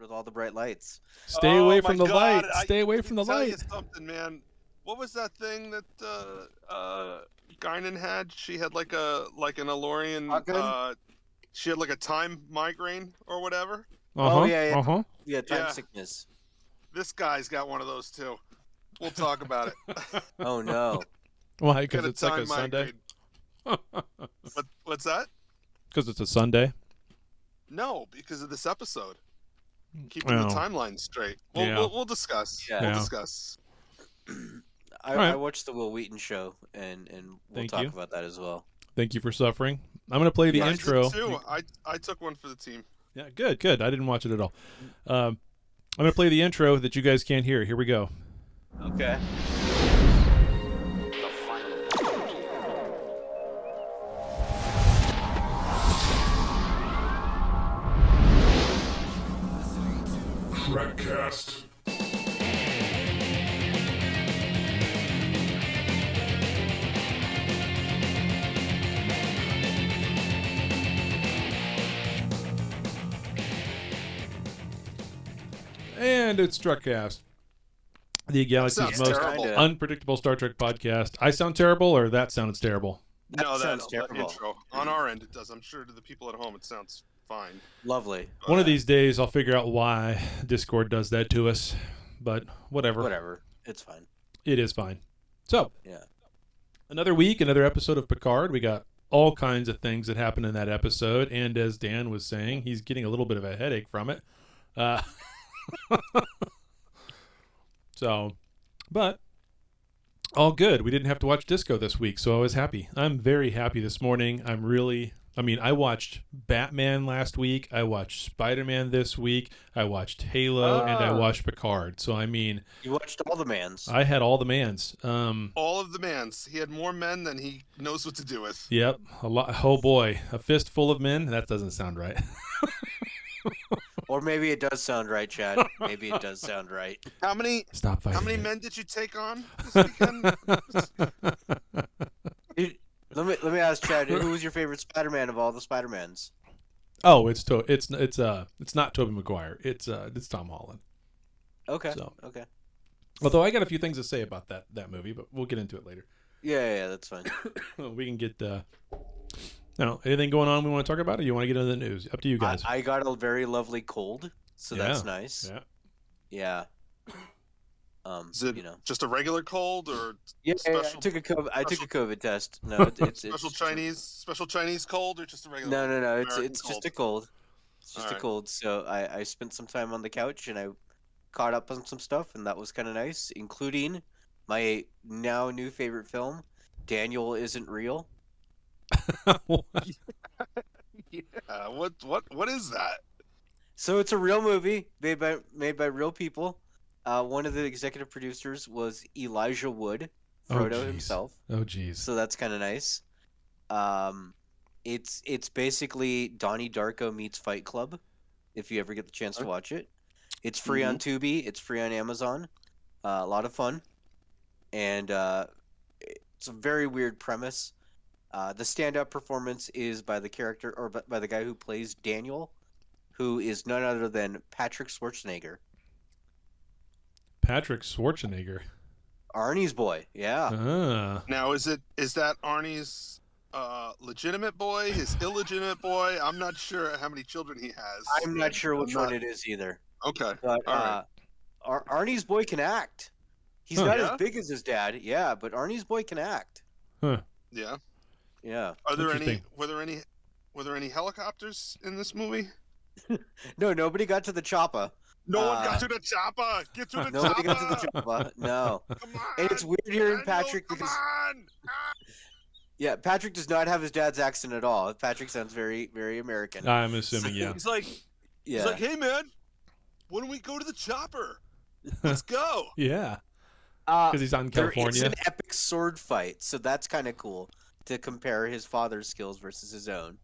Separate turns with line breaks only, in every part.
with all the bright lights.
Stay away from the
God.
light. Stay away from the
Tell
light.
you something, man. What was that thing that Guinan had? She had like an Elorian. She had like a time migraine or whatever.
Oh yeah.
Uh-huh.
Yeah, time
Yeah.
sickness.
This guy's got one of those too. We'll talk about it.
Oh no.
Why?
Got
Because
a
it's like a
time
Sunday?
migraine. What's that?
Because it's a Sunday?
No, because of this episode. Keeping the timeline straight. We'll discuss.
Yeah.
We'll discuss.
I watched the Will Wheaton show, and we'll talk about that as well.
Thank you for suffering. I'm going to play the intro.
Too. I took one for the team.
Yeah, good. I didn't watch it at all. I'm going to play the intro that you guys can't hear. Here we go.
Okay.
Trekcast.
And it's Trekcast, the galaxy's most unpredictable Star Trek podcast. I sound terrible, or that sounded terrible?
No,
sounds
that
terrible.
intro. On our end, it does. I'm sure to the people at home, it sounds fine.
Lovely.
One of these days, I'll figure out why Discord does that to us. But whatever.
Whatever. It's fine.
It is fine. So,
yeah.
Another week, another episode of Picard. We got all kinds of things that happened in that episode. And as Dan was saying, he's getting a little bit of a headache from it. But all good. We didn't have to watch Disco this week, so I was happy. I'm very happy this morning. I watched Batman last week. I watched Spider-Man this week. I watched Halo, and I watched Picard. So,
you watched all the mans.
I had all the mans.
All of the mans. He had more men than he knows what to do with.
Yep. A lot. Oh, boy. A fist full of men? That doesn't sound right.
Or maybe it does sound right, Chad. Maybe it does sound right.
How many men did you take on this weekend?
Let me ask Chad, who was your favorite Spider-Man of all the Spider-Mans?
Oh, it's not Tobey Maguire. It's Tom Holland.
Okay.
So,
okay.
Although I got a few things to say about that movie, but we'll get into it later.
Yeah, that's fine.
We can get anything going on we want to talk about, or you want to get into the news? Up to you guys.
I got a very lovely cold, so that's nice. Yeah.
Is it just a regular cold or
special? I took a COVID test. No, it's
special Chinese cold or just a regular?
No. It's just a cold. It's just a cold. So I spent some time on the couch and I caught up on some stuff, and that was kind of nice, including my now new favorite film, Daniel Isn't Real.
Yeah. What is that?
So it's a real movie made by real people. One of the executive producers was Elijah Wood, Frodo himself.
Oh, geez.
So that's kind of nice. It's basically Donnie Darko meets Fight Club, if you ever get the chance to watch it. It's free on Tubi. It's free on Amazon. A lot of fun. And it's a very weird premise. The stand-up performance is by the character, or by the guy who plays Daniel, who is none other than Patrick Schwarzenegger.
Patrick Schwarzenegger.
Arnie's boy, yeah.
Now, is that Arnie's legitimate boy, his illegitimate boy? I'm not sure how many children he has.
I'm not sure which one it is either.
Okay.
But
all right.
Arnie's boy can act. He's not as big as his dad, but Arnie's boy can act.
Huh.
Yeah.
Yeah.
Were there any helicopters in this movie?
No, nobody got to the chopper.
No one got to the chopper. Get to the chopper.
Nobody got to the chopper. No.
Come on.
And it's weird hearing Patrick because Patrick does not have his dad's accent at all. Patrick sounds very, very American.
I'm assuming, yeah.
He's like, hey man, when do we go to the chopper? Let's go.
Yeah. Because he's out in California.
It's an epic sword fight, so that's kind of cool to compare his father's skills versus his own.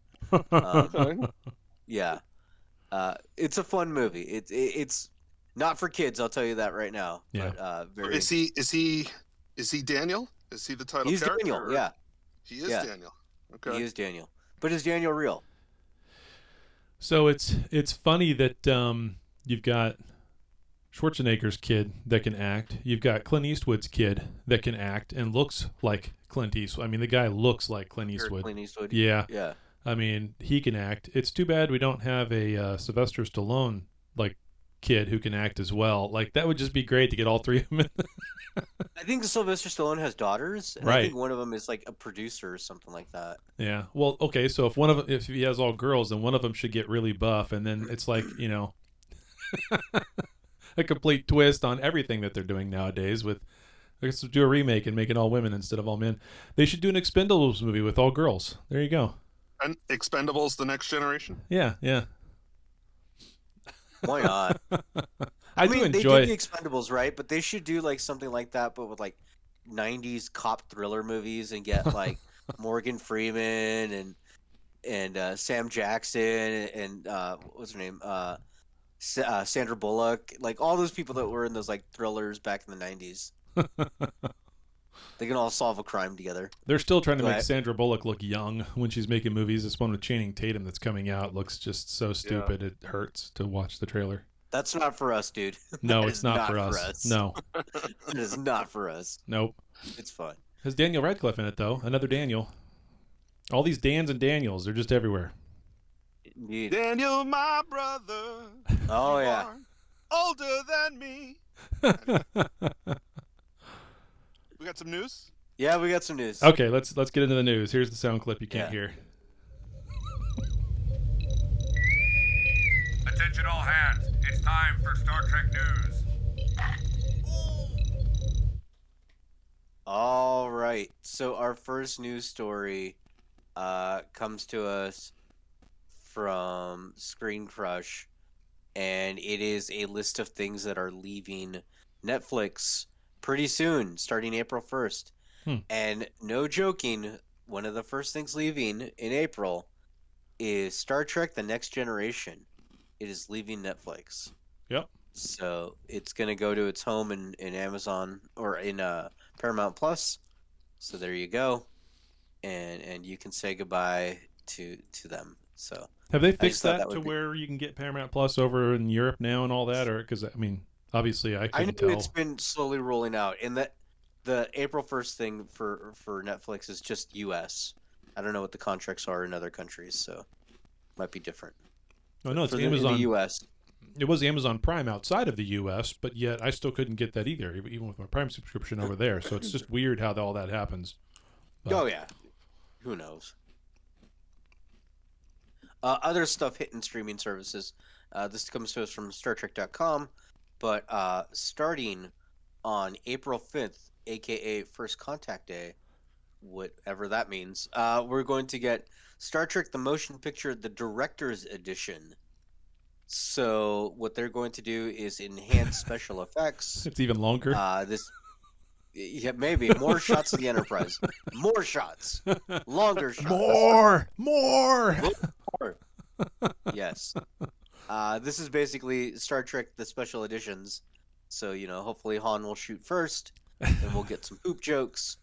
Yeah. It's a fun movie. It's not for kids, I'll tell you that right now.
Yeah.
But,
Is he Daniel? Is he the title
He's
character?
Daniel, yeah.
He is Daniel. Okay.
He is Daniel. But is Daniel real?
So it's funny that You've got Schwarzenegger's kid that can act. You've got Clint Eastwood's kid that can act and looks like Clint Eastwood. I mean, the guy looks like Clint Eastwood.
Clint Eastwood.
Yeah.
Yeah.
I mean, he can act. It's too bad we don't have a Sylvester Stallone like kid who can act as well. Like that would just be great to get all three of them in.
I think Sylvester Stallone has daughters, and I
Right.
think one of them is like a producer or something like that.
Yeah. Well, okay. So if he has all girls, then one of them should get really buff, and then it's like a complete twist on everything that they're doing nowadays. With let's do a remake and make it all women instead of all men. They should do an Expendables movie with all girls. There you go.
And Expendables: The Next Generation.
Yeah. Yeah.
Why not?
I
mean,
do enjoy.
They did the Expendables, right? But they should do like something like that, but with like '90s cop thriller movies, and get like Morgan Freeman and Sam Jackson and what's her name, Sandra Bullock, like all those people that were in those like thrillers back in the '90s. They can all solve a crime together.
They're still trying to make Sandra Bullock look young when she's making movies. This one with Channing Tatum that's coming out looks just so stupid. Yeah. It hurts to watch the trailer.
That's not for us, dude.
No, it's not for us. No.
It is not for us.
Nope.
It's fun.
Has Daniel Radcliffe in it, though. Another Daniel. All these Dans and Daniels, they're just everywhere.
Indeed.
Daniel, my brother.
Oh, yeah.
Older than me. We got some news?
Yeah, we got some news.
Okay, let's get into the news. Here's the sound clip you can't hear.
Attention all hands. It's time for Star Trek news.
All right. So our first news story comes to us from Screen Crush, and it is a list of things that are leaving Netflix pretty soon, starting April 1st. And no joking, one of the first things leaving in April is Star Trek: The Next Generation. It is leaving Netflix.
Yep.
So it's going to go to its home in Amazon or in Paramount Plus. So there you go. And you can say goodbye to them. So
have they fixed that to where you can get Paramount Plus over in Europe now and all that? Or because, I mean, obviously I couldn't tell.
It's been slowly rolling out. And that the April 1st thing for Netflix is just U.S. I don't know what the contracts are in other countries, so it might be different.
Oh, no, it's Amazon.
In the U.S.
It was Amazon Prime outside of the U.S., but yet I still couldn't get that either, even with my Prime subscription over there. So it's just weird how all that happens. But...
Oh, yeah. Who knows? Other stuff hitting streaming services. This comes to us from StarTrek.com, but starting on April 5th, a.k.a. First Contact Day, whatever that means, we're going to get Star Trek The Motion Picture, the Director's Edition. So what they're going to do is enhance special effects.
It's even longer.
Yeah, maybe more shots of the Enterprise, more shots, longer
shots, more.
Yes, this is basically Star Trek the special editions. So hopefully Han will shoot first, and we'll get some poop jokes.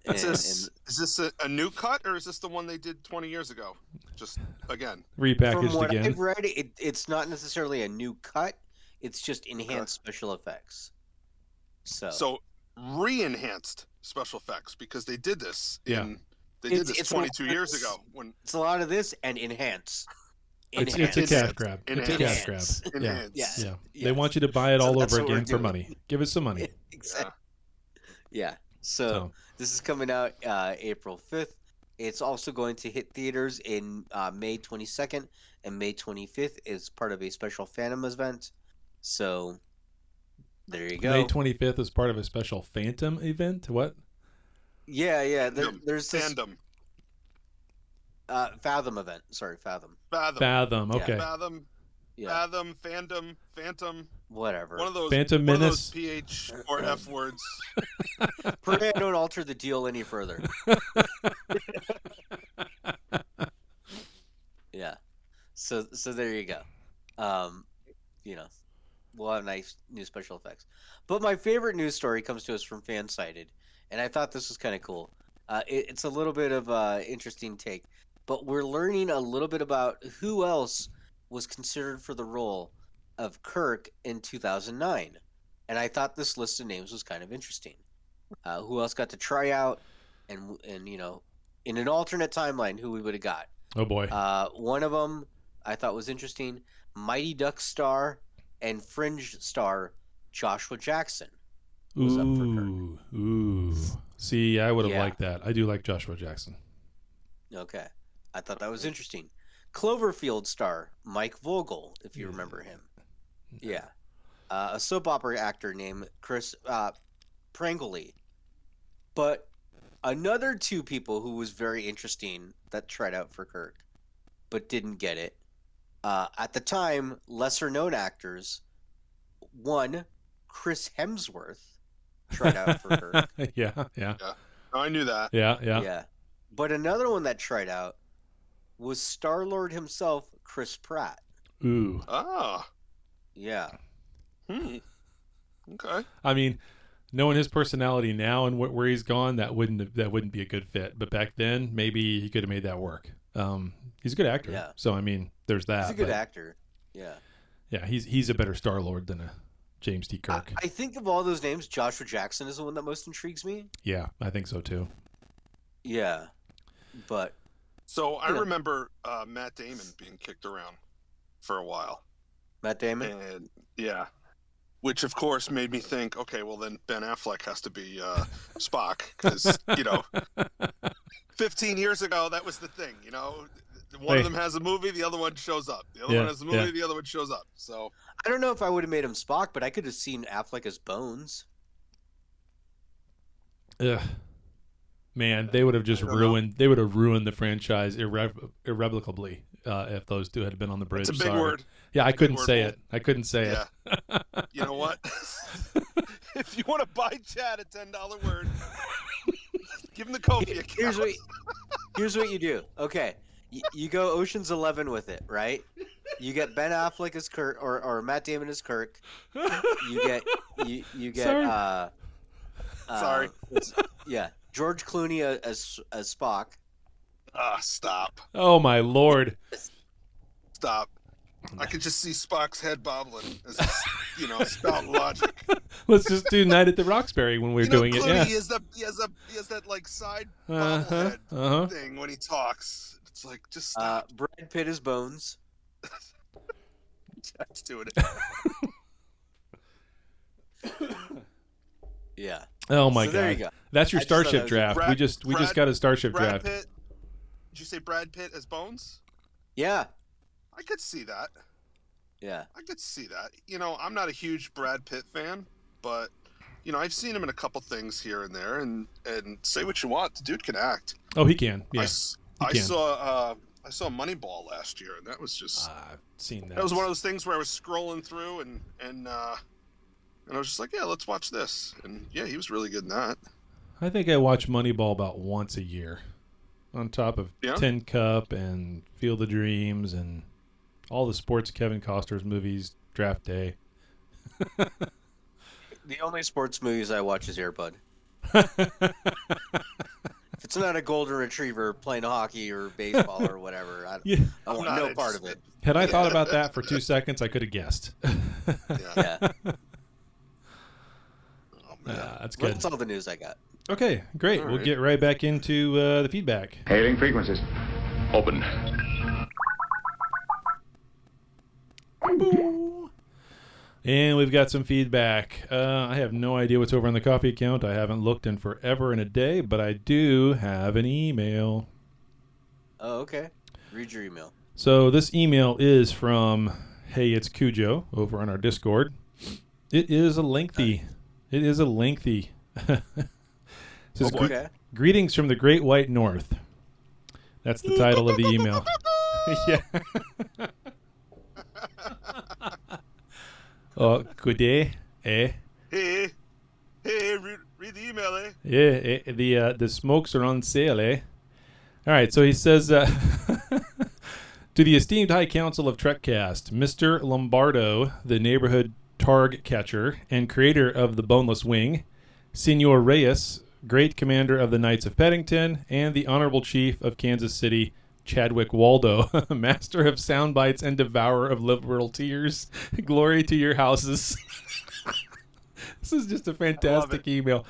Is this a new cut, or is this the one they did 20 years ago? Just again,
repackaged
from what
again.
I've read, it's not necessarily a new cut. It's just enhanced special effects. So re-enhanced special effects, because they did this. They did this 22 years ago. When it's a lot of this and enhance.
It's a cash grab. It's a cash grab. Yeah. They want you to buy it all over again for money. Give us some money.
Exactly. Yeah. So this is coming out April 5th. It's also going to hit theaters in May 22nd and May 25th as part of a special Phantom event. So there you go.
May 25th is part of a special Phantom event? What?
Yeah. There's this...
Fandom.
Fathom event. Sorry, Fathom.
Fathom. Okay.
Yeah. Fathom. Fandom. Phantom.
Whatever.
One of those.
Phantom Menace.
One of those PH or F words.
Pray I don't alter the deal any further. Yeah. So there you go. We'll have nice new special effects. But my favorite news story comes to us from Fansided, and I thought this was kind of cool. It's a little bit of an interesting take, but we're learning a little bit about who else was considered for the role of Kirk in 2009. And I thought this list of names was kind of interesting. Who else got to try out? And in an alternate timeline, who we would have got?
Oh boy.
One of them I thought was interesting. Mighty Ducks star and Fringe star Joshua Jackson was up for Kirk.
Ooh. See, I would have liked that. I do like Joshua Jackson.
Okay. I thought that was interesting. Cloverfield star Mike Vogel, if you remember him. Yeah. A soap opera actor named Chris Pratt. But another two people who was very interesting that tried out for Kirk but didn't get it. At the time, lesser-known actors. One, Chris Hemsworth tried out for Kirk.
Yeah.
I knew that.
Yeah.
But another one that tried out was Star-Lord himself, Chris Pratt.
Ooh.
Ah.
Yeah.
Okay.
I mean, knowing his personality now and where he's gone, that wouldn't be a good fit. But back then, maybe he could have made that work. He's a good actor.
Yeah.
So I mean, there's that.
He's a good actor. Yeah.
Yeah, he's a better Star-Lord than a James T. Kirk.
I think of all those names, Joshua Jackson is the one that most intrigues me.
Yeah, I think so too.
Yeah. But
so I remember Matt Damon being kicked around for a while.
Matt Damon?
And yeah. Which of course made me think, okay, well then Ben Affleck has to be Spock because 15 years ago that was the thing. One of them has a movie, the other one shows up. The other one has a movie, the other one shows up. So
I don't know if I would have made him Spock, but I could have seen Affleck as Bones.
Ugh. Man, they would have just ruined. They would have ruined the franchise irrevocably if those two had been on the bridge.
It's a big word.
Yeah, I couldn't say it. I couldn't say
it. You know what? If you want to buy Chad a $10 word, give him the Kofi account.
Here's what you do. Okay, you go Ocean's 11 with it, right? You get Ben Affleck as Kirk or Matt Damon as Kirk. You get
Sorry.
George Clooney as Spock.
Stop.
Oh my Lord.
Stop. I could just see Spock's head bobbling as spout logic.
Let's just do Night at the Roxbury when we're doing
Clooney,
it. Yeah.
He has that like side bobblehead thing when he talks. It's like just stop.
Brad Pitt as Bones.
That's doing it.
Yeah.
Oh my
God.
God.
There you go.
That's your Starship draft. We just got a Starship draft.
Pitt. Did you say Brad Pitt as Bones?
Yeah.
I could see that.
Yeah.
I could see that. I'm not a huge Brad Pitt fan, but I've seen him in a couple things here and there, and say what you want, the dude can act.
Oh, he can. Yeah.
I saw Moneyball last year, and that was just
I've seen that.
That was one of those things where I was scrolling through and I was just like, yeah, let's watch this. And yeah, he was really good in that.
I think I watch Moneyball about once a year, on top of Tin Cup and Field of Dreams and all the sports Kevin Costner's movies, Draft Day.
The only sports movies I watch is Air Bud. If it's not a golden retriever playing hockey or baseball or whatever, I want no part of it.
Had I thought about that for 2 seconds, I could have guessed.
Yeah.
That's good.
That's all the news I got.
Okay, great. We'll get right back into the feedback.
Hailing frequencies. Open.
And we've got some feedback. I have no idea what's over on the coffee account. I haven't looked in forever and a day, but I do have an email.
Oh, okay. Read your email.
So this email is from Hey, it's Cujo over on our Discord. It is a lengthy. Says,
okay.
Greetings from the Great White North. That's the title of the email. Yeah. Oh, good day, eh?
Hey, read the email, eh?
Yeah, the smokes are on sale, eh? All right, so he says, to the esteemed High Council of Trekcast, Mr. Lombardo, the neighborhood targ catcher and creator of the Boneless Wing, Senor Reyes, great commander of the Knights of Paddington, and the Honorable Chief of Kansas City, Chadwick Waldo, master of sound bites and devourer of liberal tears. Glory to your houses. This is just a fantastic email.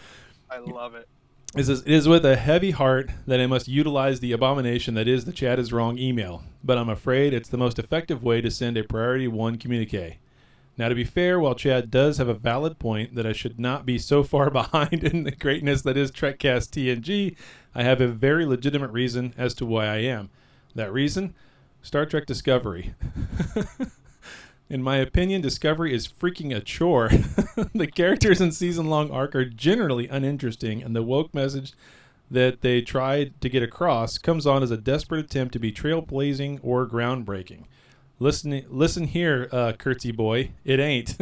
I love it.
It says, it is with a heavy heart that I must utilize the abomination that is the Chad is wrong email, but I'm afraid it's the most effective way to send a priority 1 communique. Now, to be fair, while Chad does have a valid point that I should not be so far behind in the greatness that is Trekcast TNG, I have a very legitimate reason as to why I am. That reason? Star Trek Discovery. In my opinion, Discovery is freaking a chore. The characters in season-long arc are generally uninteresting, and the woke message that they tried to get across comes on as a desperate attempt to be trailblazing or groundbreaking. Listen here, curtsy boy. It ain't.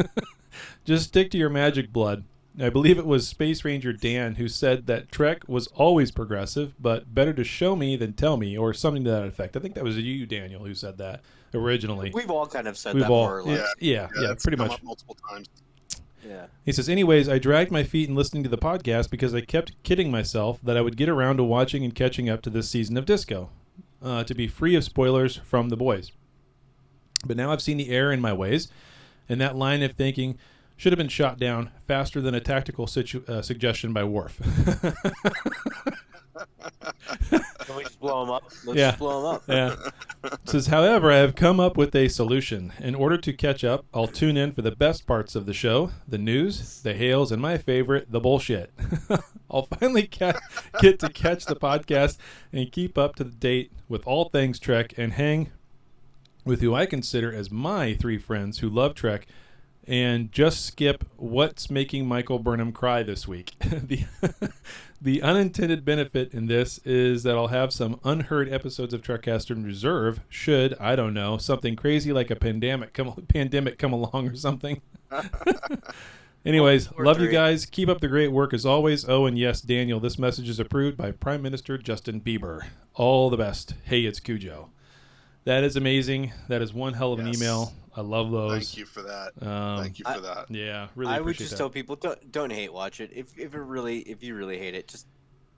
Just stick to your magic blood. I believe it was Space Ranger Dan who said that Trek was always progressive, but better to show me than tell me, or something to that effect. I think that was you, Daniel, who said that originally.
We've all kind of said that more or less.
Yeah, pretty much.
Up multiple times.
Yeah.
He says, anyways, I dragged my feet in listening to the podcast because I kept kidding myself that I would get around to watching and catching up to this season of Disco, to be free of spoilers from the boys. But now I've seen the error in my ways, and that line of thinking should have been shot down faster than a tactical suggestion by Worf.
Can we just blow them up? Let's just blow them up.
Yeah. It says, however, I have come up with a solution. In order to catch up, I'll tune in for the best parts of the show, the news, the hails, and my favorite, the bullshit. I'll finally get to catch the podcast and keep up to date with all things Trek and hang with who I consider as my 3 friends who love Trek, and just skip what's making Michael Burnham cry this week. The unintended benefit in this is that I'll have some unheard episodes of Trekcast in reserve should, I don't know, something crazy like a pandemic come along or something. Anyways, love you guys. Keep up the great work as always. Oh, and yes, Daniel, this message is approved by Prime Minister Justin Bieber. All the best. Hey, it's Cujo. That is amazing. That is one hell of an email. I love those.
Thank you for that. Thank you for that.
Yeah, really.
I would just tell people don't hate watch it. If you really hate it, just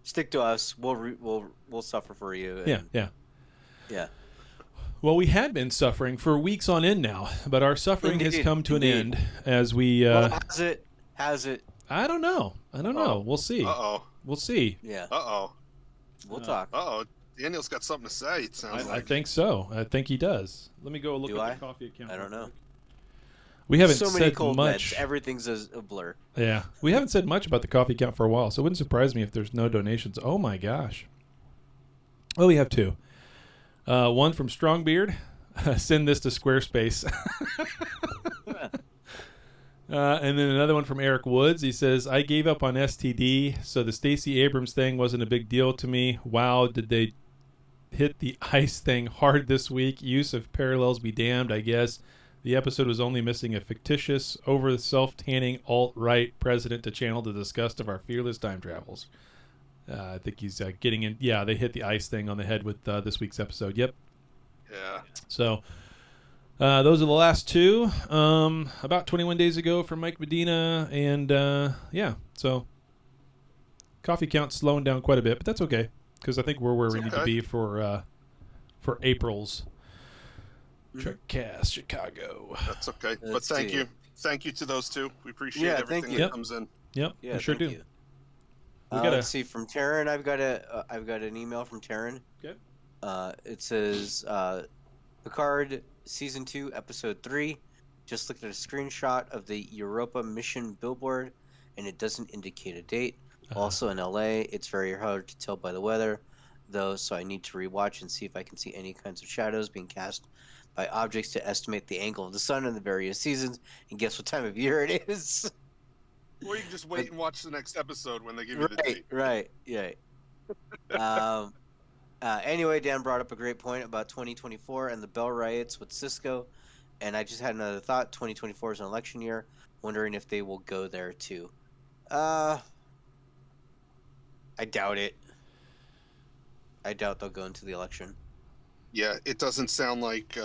stick to us. We'll suffer for you. And, yeah.
Well, we had been suffering for weeks on end now, but our suffering has come to an end as we.
Has it?
I don't know. We'll see. We'll see.
Yeah. We'll talk.
Daniel's got something to say, it sounds like.
I think so. I think he does. Let me go look at the coffee account.
I don't know.
We haven't
so
said
many cold
much.
Meds. Everything's a blur.
Yeah. We haven't said much about the coffee account for a while, so it wouldn't surprise me if there's no donations. Oh, my gosh. Well, we have 2. One from Strongbeard. Send this to Squarespace. And then another one from Eric Woods. He says, I gave up on STD, so the Stacey Abrams thing wasn't a big deal to me. Wow, did they hit the ice thing hard this week? Use of parallels be damned, I guess. The episode was only missing a fictitious, over-self-tanning alt-right president to channel the disgust of our fearless time travels. I think he's getting in. Yeah, they hit the ice thing on the head with this week's episode. Yep.
Yeah.
So those are the last 2. About 21 days ago from Mike Medina. And so coffee count's slowing down quite a bit, but that's okay because I think we're where we need to be for April's Trekcast Chicago.
That's okay. But thank you. Thank you to those 2. We appreciate everything that comes in.
Yep,
yeah,
we sure do.
You. Let's see, from Taryn, I've got an email from Taryn.
Okay.
It says, Picard Season 2, Episode 3. Just looked at a screenshot of the Europa mission billboard, and it doesn't indicate a date. Also in LA, it's very hard to tell by the weather, though, so I need to rewatch and see if I can see any kinds of shadows being cast by objects to estimate the angle of the sun in the various seasons, and guess what time of year it is.
Or you can just wait and watch the next episode when they give you the date.
Right, yeah. Anyway, Dan brought up a great point about 2024 and the Bell riots with Cisco, and I just had another thought. 2024 is an election year. Wondering if they will go there too. I doubt it. I doubt they'll go into the election.
Yeah, it doesn't sound like.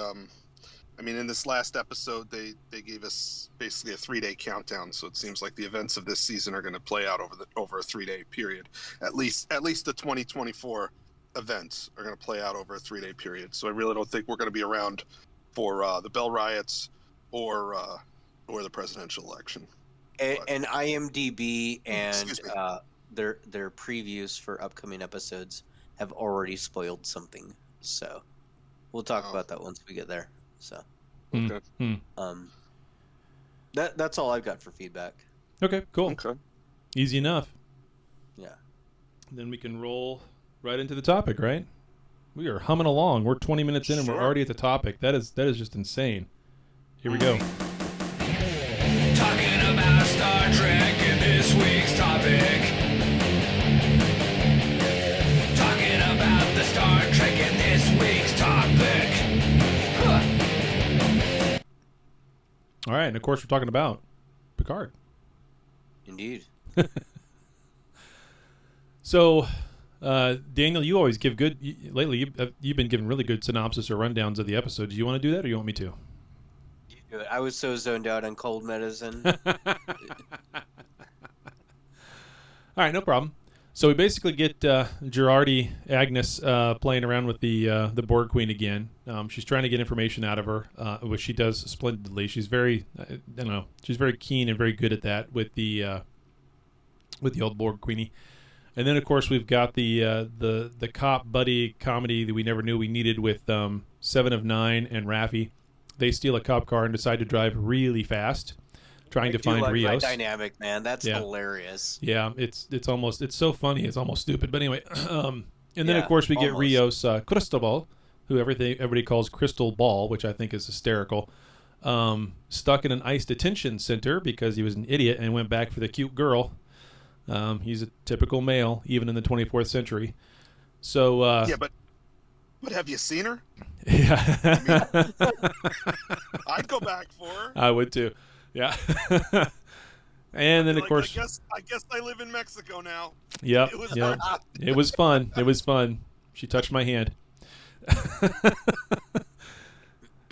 In this last episode, they gave us basically a 3-day countdown. So it seems like the events of this season are going to play out over a 3-day period. At least the 2024 events are going to play out over a 3-day period. So I really don't think we're going to be around for the Bell riots or the presidential election.
And IMDb and
Excuse me.
their previews for upcoming episodes have already spoiled something. So we'll talk about that once we get there. So
Okay.
that's all I've got for feedback.
Okay, cool.
Okay.
Easy enough.
Yeah.
Then we can roll right into the topic, right? We are humming along. We're 20 minutes in and we're
Sure.
already at the topic. That is just insane. Here we go.
Talking about Star Trek in this week's topic. Talking about the Star Trek in this week's topic. Huh.
All right, and of course we're talking about Picard.
Indeed.
So, Daniel, you always give good. Lately, you've been giving really good synopsis or rundowns of the episodes. Do you want to do that, or you want me to?
You do it. I was so zoned out on cold medicine.
All right, no problem. So we basically get Girardi Agnes playing around with the Borg Queen again. She's trying to get information out of her, which she does splendidly. She's very, I don't know, she's very keen and very good at that with the old Borg Queenie. And then of course we've got the cop buddy comedy that we never knew we needed with 7 of 9 and Raffi. They steal a cop car and decide to drive really fast, trying to find Rios.
That dynamic, man. That's hilarious.
Yeah, it's so funny. It's almost stupid. But anyway, and then of course we get Rios Cristobal, who everybody calls Crystal Ball, which I think is hysterical. Stuck in an ICE detention center because he was an idiot and went back for the cute girl. He's a typical male, even in the 24th century. So
Yeah, but have you seen her?
Yeah,
I'd go back for her.
I would too. Yeah. And then of course,
I guess I live in Mexico now.
Yep.
It was
Yep. It was fun. It was fun. She touched my hand.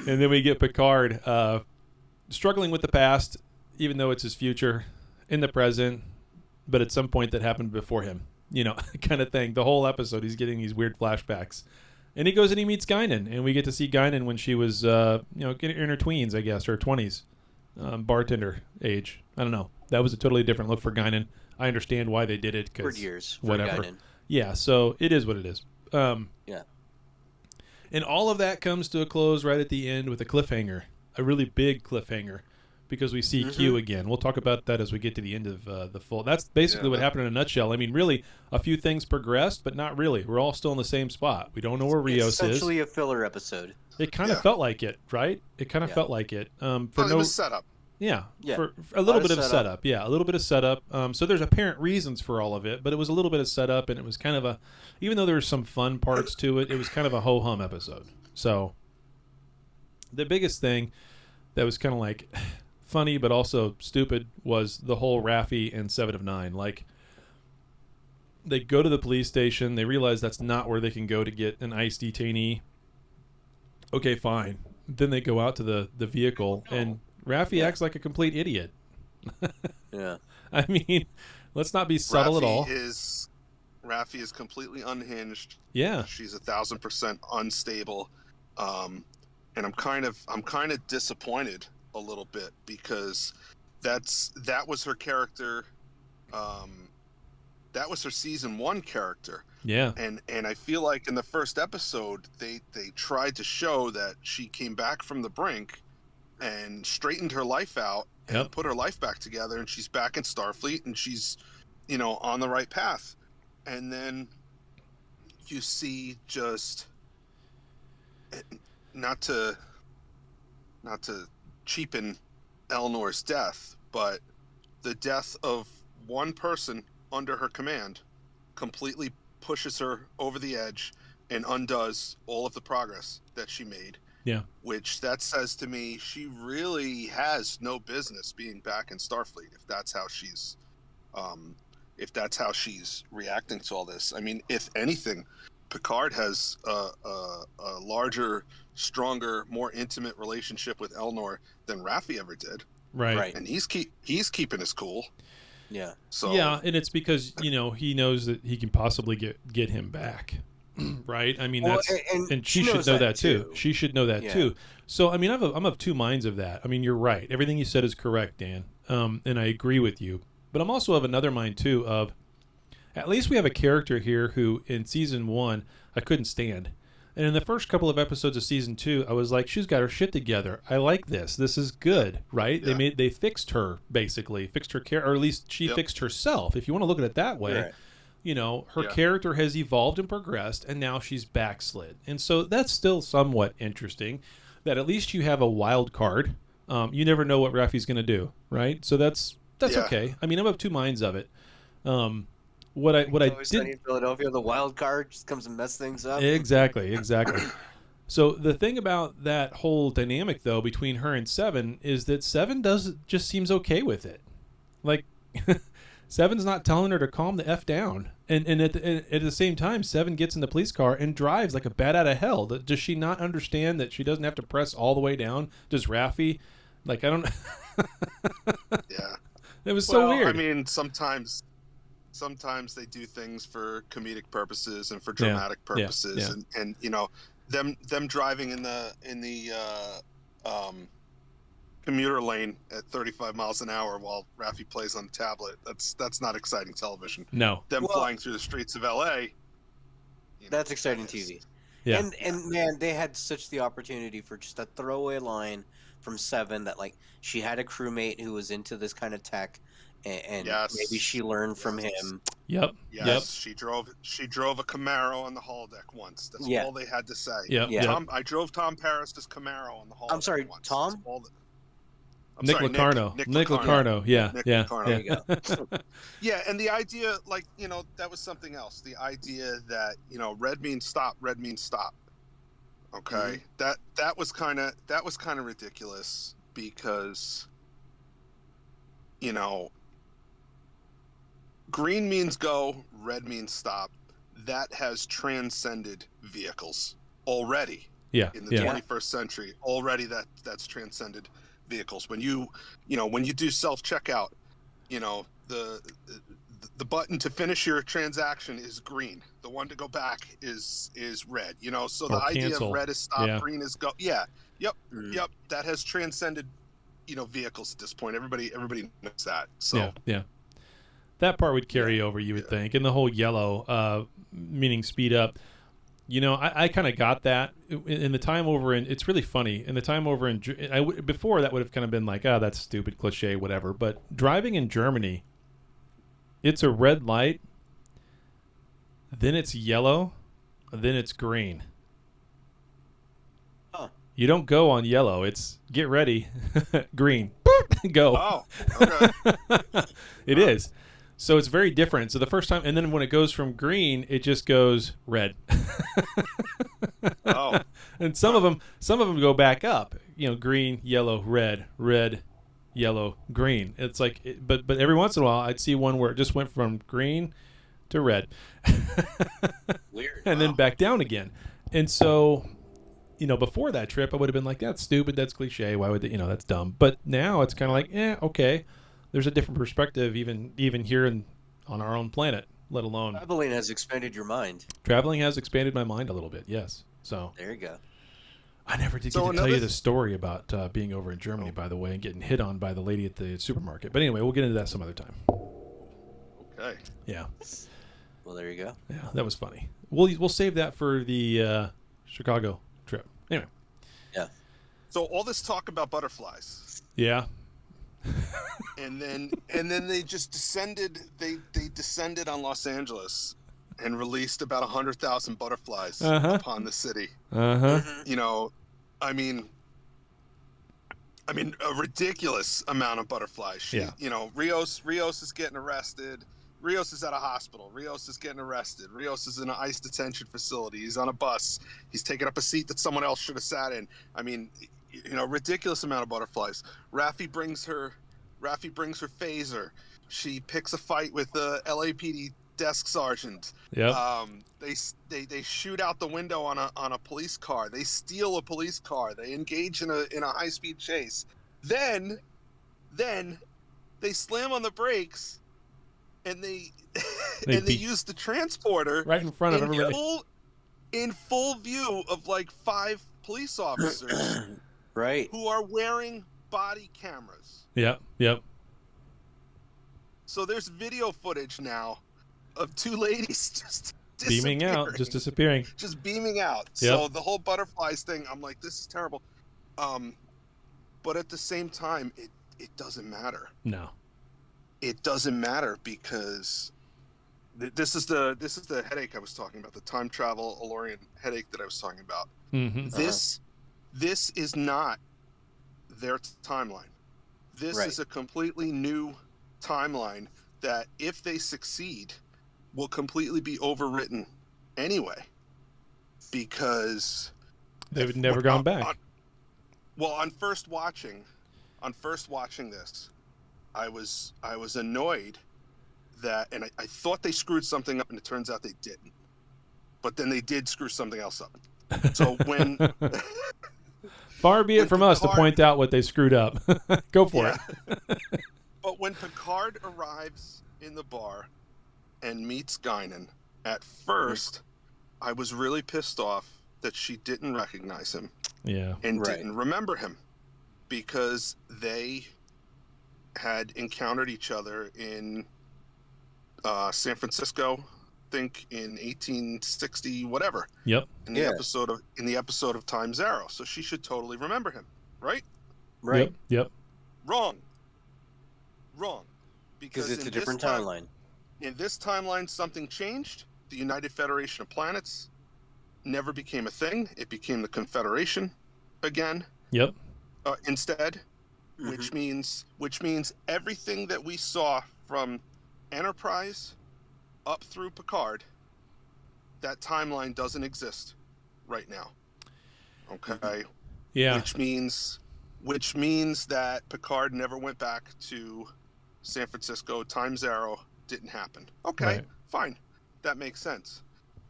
And then we get Picard struggling with the past, even though it's his future, in the present, but at some point that happened before him, kind of thing. The whole episode, he's getting these weird flashbacks. And he goes and he meets Guinan, and we get to see Guinan when she was, in her tweens, I guess, or 20s, bartender age. I don't know. That was a totally different look for Guinan. I understand why they did it.
For years.
Whatever.
Guinan.
Yeah, so it is what it is.
Yeah.
And all of that comes to a close right at the end with a cliffhanger, a really big cliffhanger, because we see Q again. We'll talk about that as we get to the end of the full. That's basically what happened in a nutshell. I mean, really, a few things progressed, but not really. We're all still in the same spot. We don't know where Rios is.
Essentially a filler episode.
It kind of felt like it, right? It kind of felt like it.
It was set up.
Yeah,
Yeah.
for a little bit of
setup.
setup. Yeah, a little bit of setup. So there's apparent reasons for all of it, but it was a little bit of setup, and it was kind of even though there were some fun parts to it, it was kind of a ho-hum episode. So the biggest thing that was kind of like funny but also stupid was the whole Raffi and 7 of 9. Like, they go to the police station, they realize that's not where they can go to get an ICE detainee. Okay, fine. Then they go out to the vehicle, and Raffi acts like a complete idiot.
Yeah.
I mean, let's not be subtle at all.
Raffi is completely unhinged.
Yeah.
She's 1,000% unstable, and I'm kind of disappointed a little bit because that was her character. That was her season 1 character.
Yeah.
And I feel like in the first episode they tried to show that she came back from the brink and straightened her life out and put her life back together, and she's back in Starfleet and she's on the right path. And then you see, just not to cheapen Eleanor's death, but the death of one person under her command completely pushes her over the edge and undoes all of the progress that she made.
Yeah.
Which that says to me she really has no business being back in Starfleet if that's how she's reacting to all this. I mean, if anything, Picard has a larger, stronger, more intimate relationship with Eleanor than Raffi ever did.
Right.
And he's keeping his cool.
Yeah.
So
yeah, and it's because he knows that he can possibly get him back. right? I mean,
Well,
that's and she should
knows
know
that
that too. She should know that
Yeah.
too. So I mean, I'm of two minds of that. I mean, you're right. Everything you said is correct, Dan. And I agree with you. But I'm also of another mind too. Of at least we have a character here who in season 1 I couldn't stand. And in the first couple of episodes of season 2, I was like, she's got her shit together. I like this. This is good, right?
Yeah.
They fixed her, basically. Fixed her care, or at least she fixed herself. If you want to look at it that way,
Right.
you know, her character has evolved and progressed, and now she's backslid. And so that's still somewhat interesting, that at least you have a wild card. You never know what Raffi's going to do, right? So that's okay. I mean, I'm of two minds of it. What I
Always Sunny
did
in Philadelphia, the wild card just comes and mess things up.
exactly. So the thing about that whole dynamic though between her and Seven is that Seven just seems okay with it. Like Seven's not telling her to calm the F down. And at the same time, Seven gets in the police car and drives like a bat out of hell. Does she not understand that she doesn't have to press all the way down? Does Raffi? Like, I don't
Yeah.
It was so weird.
I mean, sometimes they do things for comedic purposes and for dramatic purposes, and you know, them driving in the commuter lane at 35 miles an hour while Raffi plays on the tablet. That's not exciting television.
No.
Them flying through the streets of LA.
That's exciting TV.
Yeah.
And man, they had such the opportunity for just a throwaway line from Seven that like she had a crewmate who was into this kind of tech, and maybe she learned from him.
Yep.
Yes, she drove a Camaro on the holodeck once. That's all they had to say.
Yep.
I drove Tom Paris' Camaro on the holodeck.
I'm sorry,
once.
Tom?
Nick Locarno. Nick Locarno. Yeah.
There you go.
Yeah, and the idea, like, you know, that was something else. The idea that, you know, red means stop. Okay, that was kind of ridiculous because, you know, green means go, red means stop. That has transcended vehicles already.
Yeah.
In the 21st century, already that's transcended vehicles. When you do self-checkout, you know, the button to finish your transaction is green. The one to go back is red. You know, so the idea of red is stop, green is go. Yeah. Yep. That has transcended, you know, vehicles at this point. Everybody knows that. So
yeah. That part would carry over, you would think, and the whole yellow, meaning speed up. You know, I kind of got that in the time over in. It's really funny in the time over in. Before that would have kind of been like, that's stupid, cliche, whatever. But driving in Germany, it's a red light, then it's yellow, then it's green.
Huh.
You don't go on yellow. It's get ready, green, go.
Oh, okay.
It is. So it's very different. So the first time, and then when it goes from green, it just goes red.
Oh.
And some of them go back up. You know, green, yellow, red, yellow, green. It's like, but every once in a while, I'd see one where it just went from green to red.
Weird.
And then back down again. And so, you know, before that trip, I would have been like, that's stupid, that's cliche. Why would they, you know, that's dumb. But now it's kind of like, okay. There's a different perspective even here on our own planet, let alone...
Traveling has expanded your mind.
Traveling has expanded my mind a little bit, yes. So
there you go.
I never did get to tell you the story about being over in Germany, by the way, and getting hit on by the lady at the supermarket. But anyway, we'll get into that some other time.
Okay.
Yeah.
Well, there you go.
Yeah, that was funny. We'll save that for the Chicago trip. Anyway.
Yeah.
So all this talk about butterflies.
Yeah.
and then they just descended. They descended on Los Angeles and released about 100,000 butterflies upon the city. You know, I mean, a ridiculous amount of butterflies. You know, Rios is getting arrested. Rios is at a hospital. Rios is getting arrested. Rios is in an ICE detention facility. He's on a bus. He's taking up a seat that someone else should have sat in. I mean, you know, ridiculous amount of butterflies. Raffi brings her phaser. She picks a fight with the LAPD desk sergeant.
Yeah.
They shoot out the window on a police car. They steal a police car. They engage in a high speed chase. Then they slam on the brakes, and they use the transporter
right in front of everybody.
in full view of like 5 police officers
Right.
who are wearing body cameras.
Yep.
So there's video footage now of 2 ladies just
Beaming out, just disappearing.
Just beaming out.
Yep.
So the whole butterflies thing, I'm like, this is terrible. But at the same time, it doesn't matter.
No. It
doesn't matter because this is the headache I was talking about, the time travel DeLorean headache that I was talking about.
Mm-hmm.
This is not their timeline. This is a completely new timeline that, if they succeed, will completely be overwritten anyway, because
they've never gone back.
On first watching this, I was annoyed that, and I thought they screwed something up, and it turns out they didn't. But then they did screw something else up. So when
far be it from us to point out what they screwed up. Go for it.
But when Picard arrives in the bar and meets Guinan, at first I was really pissed off that she didn't recognize him.
Yeah.
And didn't remember him, because they had encountered each other in San Francisco, I think in 1860 whatever.
Yep.
In the episode of Time Zero. So she should totally remember him, right?
Right.
Yep.
Wrong.
Because it's a different timeline.
In this timeline, something changed. The United Federation of Planets never became a thing. It became the Confederation again.
Yep.
Instead, which means everything that we saw from Enterprise up through Picard, that timeline doesn't exist right now. Okay.
Yeah.
Which means that Picard never went back to San Francisco. Time Zero didn't happen. Okay, fine. That makes sense.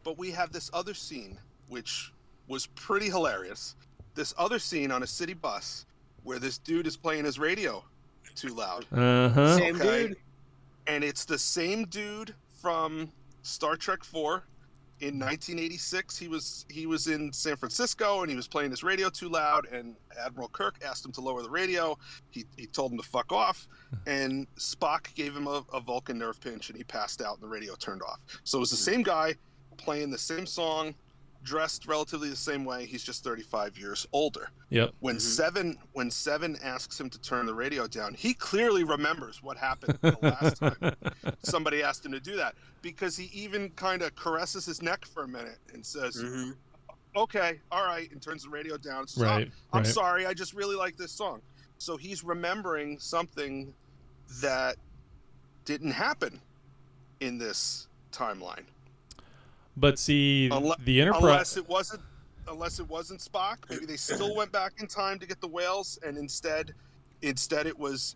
But we have this other scene, which was pretty hilarious. This other scene on a city bus where this dude is playing his radio too loud.
Uh-huh.
Same dude.
And it's the same dude from Star Trek IV. In 1986, he was in San Francisco, and he was playing his radio too loud, and Admiral Kirk asked him to lower the radio. He told him to fuck off, and Spock gave him a Vulcan nerve pinch, and he passed out, and the radio turned off. So it was the same guy playing the same song, dressed relatively the same way. He's just 35 years older.
Yep.
When Seven asks him to turn the radio down, he clearly remembers what happened the last time somebody asked him to do that, because he even kind of caresses his neck for a minute and says, okay, all right, and turns the radio down. Says, I'm sorry, I just really like this song. So he's remembering something that didn't happen in this timeline.
But see, the Enterprise...
Unless it wasn't Spock, maybe they still went back in time to get the whales, and instead it was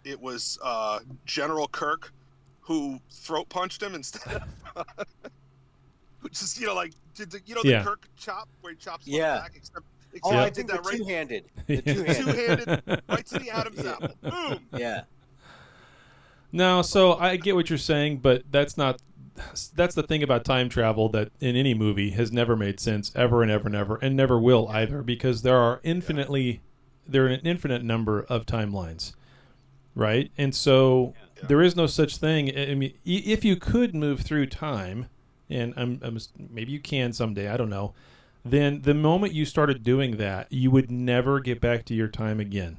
General Kirk who throat punched him instead of which is the Kirk chop where he chops him back, except
I think the two-handed.
Two-handed right to the Adam's apple. Boom.
Yeah.
No, so I get what you're saying, but that's the thing about time travel that in any movie has never made sense ever and ever and ever, and never will either, because there are an infinite number of timelines, right? And so there is no such thing. I mean, if you could move through time, and maybe you can someday, I don't know, then the moment you started doing that, you would never get back to your time again,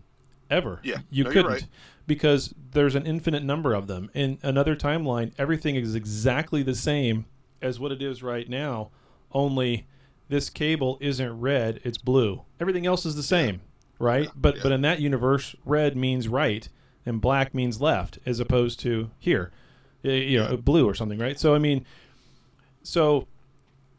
ever.
Yeah,
you couldn't.
You're right.
Because there's an infinite number of them. In another timeline, everything is exactly the same as what it is right now, only this cable isn't red, it's blue. Everything else is the same, right? But in that universe, red means right and black means left, as opposed to here, blue or something, right? So, I mean, on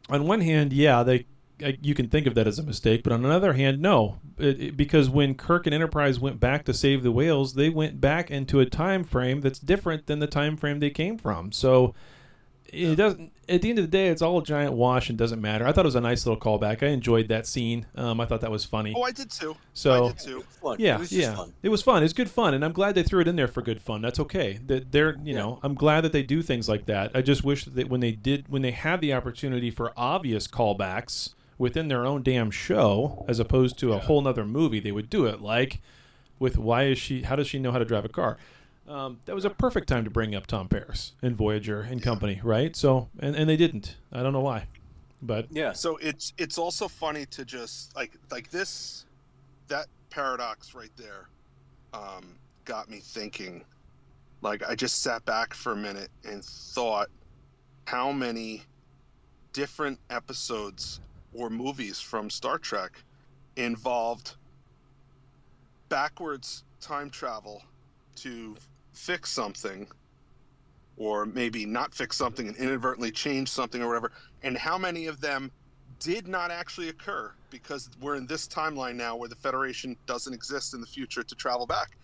one hand, you can think of that as a mistake, but on another hand, no, because when Kirk and Enterprise went back to save the whales, they went back into a time frame that's different than the time frame they came from. So it doesn't. At the end of the day, it's all a giant wash and doesn't matter. I thought it was a nice little callback. I enjoyed that scene. I thought that was funny.
Oh, I did too.
So
I did too.
It was just fun.
It was fun. It's good fun, and I'm glad they threw it in there for good fun. That's okay. I'm glad that they do things like that. I just wish that when they had the opportunity for obvious callbacks, within their own damn show, as opposed to a whole nother movie, they would do it. Like with how does she know how to drive a car? That was a perfect time to bring up Tom Paris and Voyager and company, right? So, and they didn't. I don't know why, but
yeah.
So it's also funny to just like this, that paradox right there, got me thinking. Like I just sat back for a minute and thought how many different episodes or movies from Star Trek involved backwards time travel to fix something, or maybe not fix something and inadvertently change something or whatever, and how many of them did not actually occur because we're in this timeline now where the Federation doesn't exist in the future to travel back.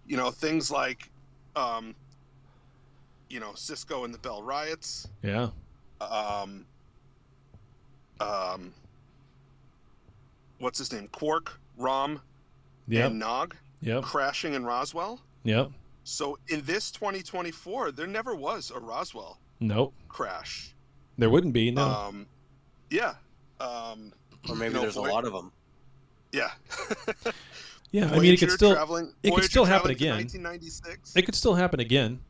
You know, things like Cisco and the Bell riots.
Yeah.
What's his name? Quark, Rom, and Nog crashing in Roswell.
Yep.
So in this 2024, there never was a Roswell crash.
There wouldn't be, no.
Yeah.
Or maybe there's a lot of them.
Yeah.
Yeah, I mean, it could still happen again.
1996.
It could still happen again.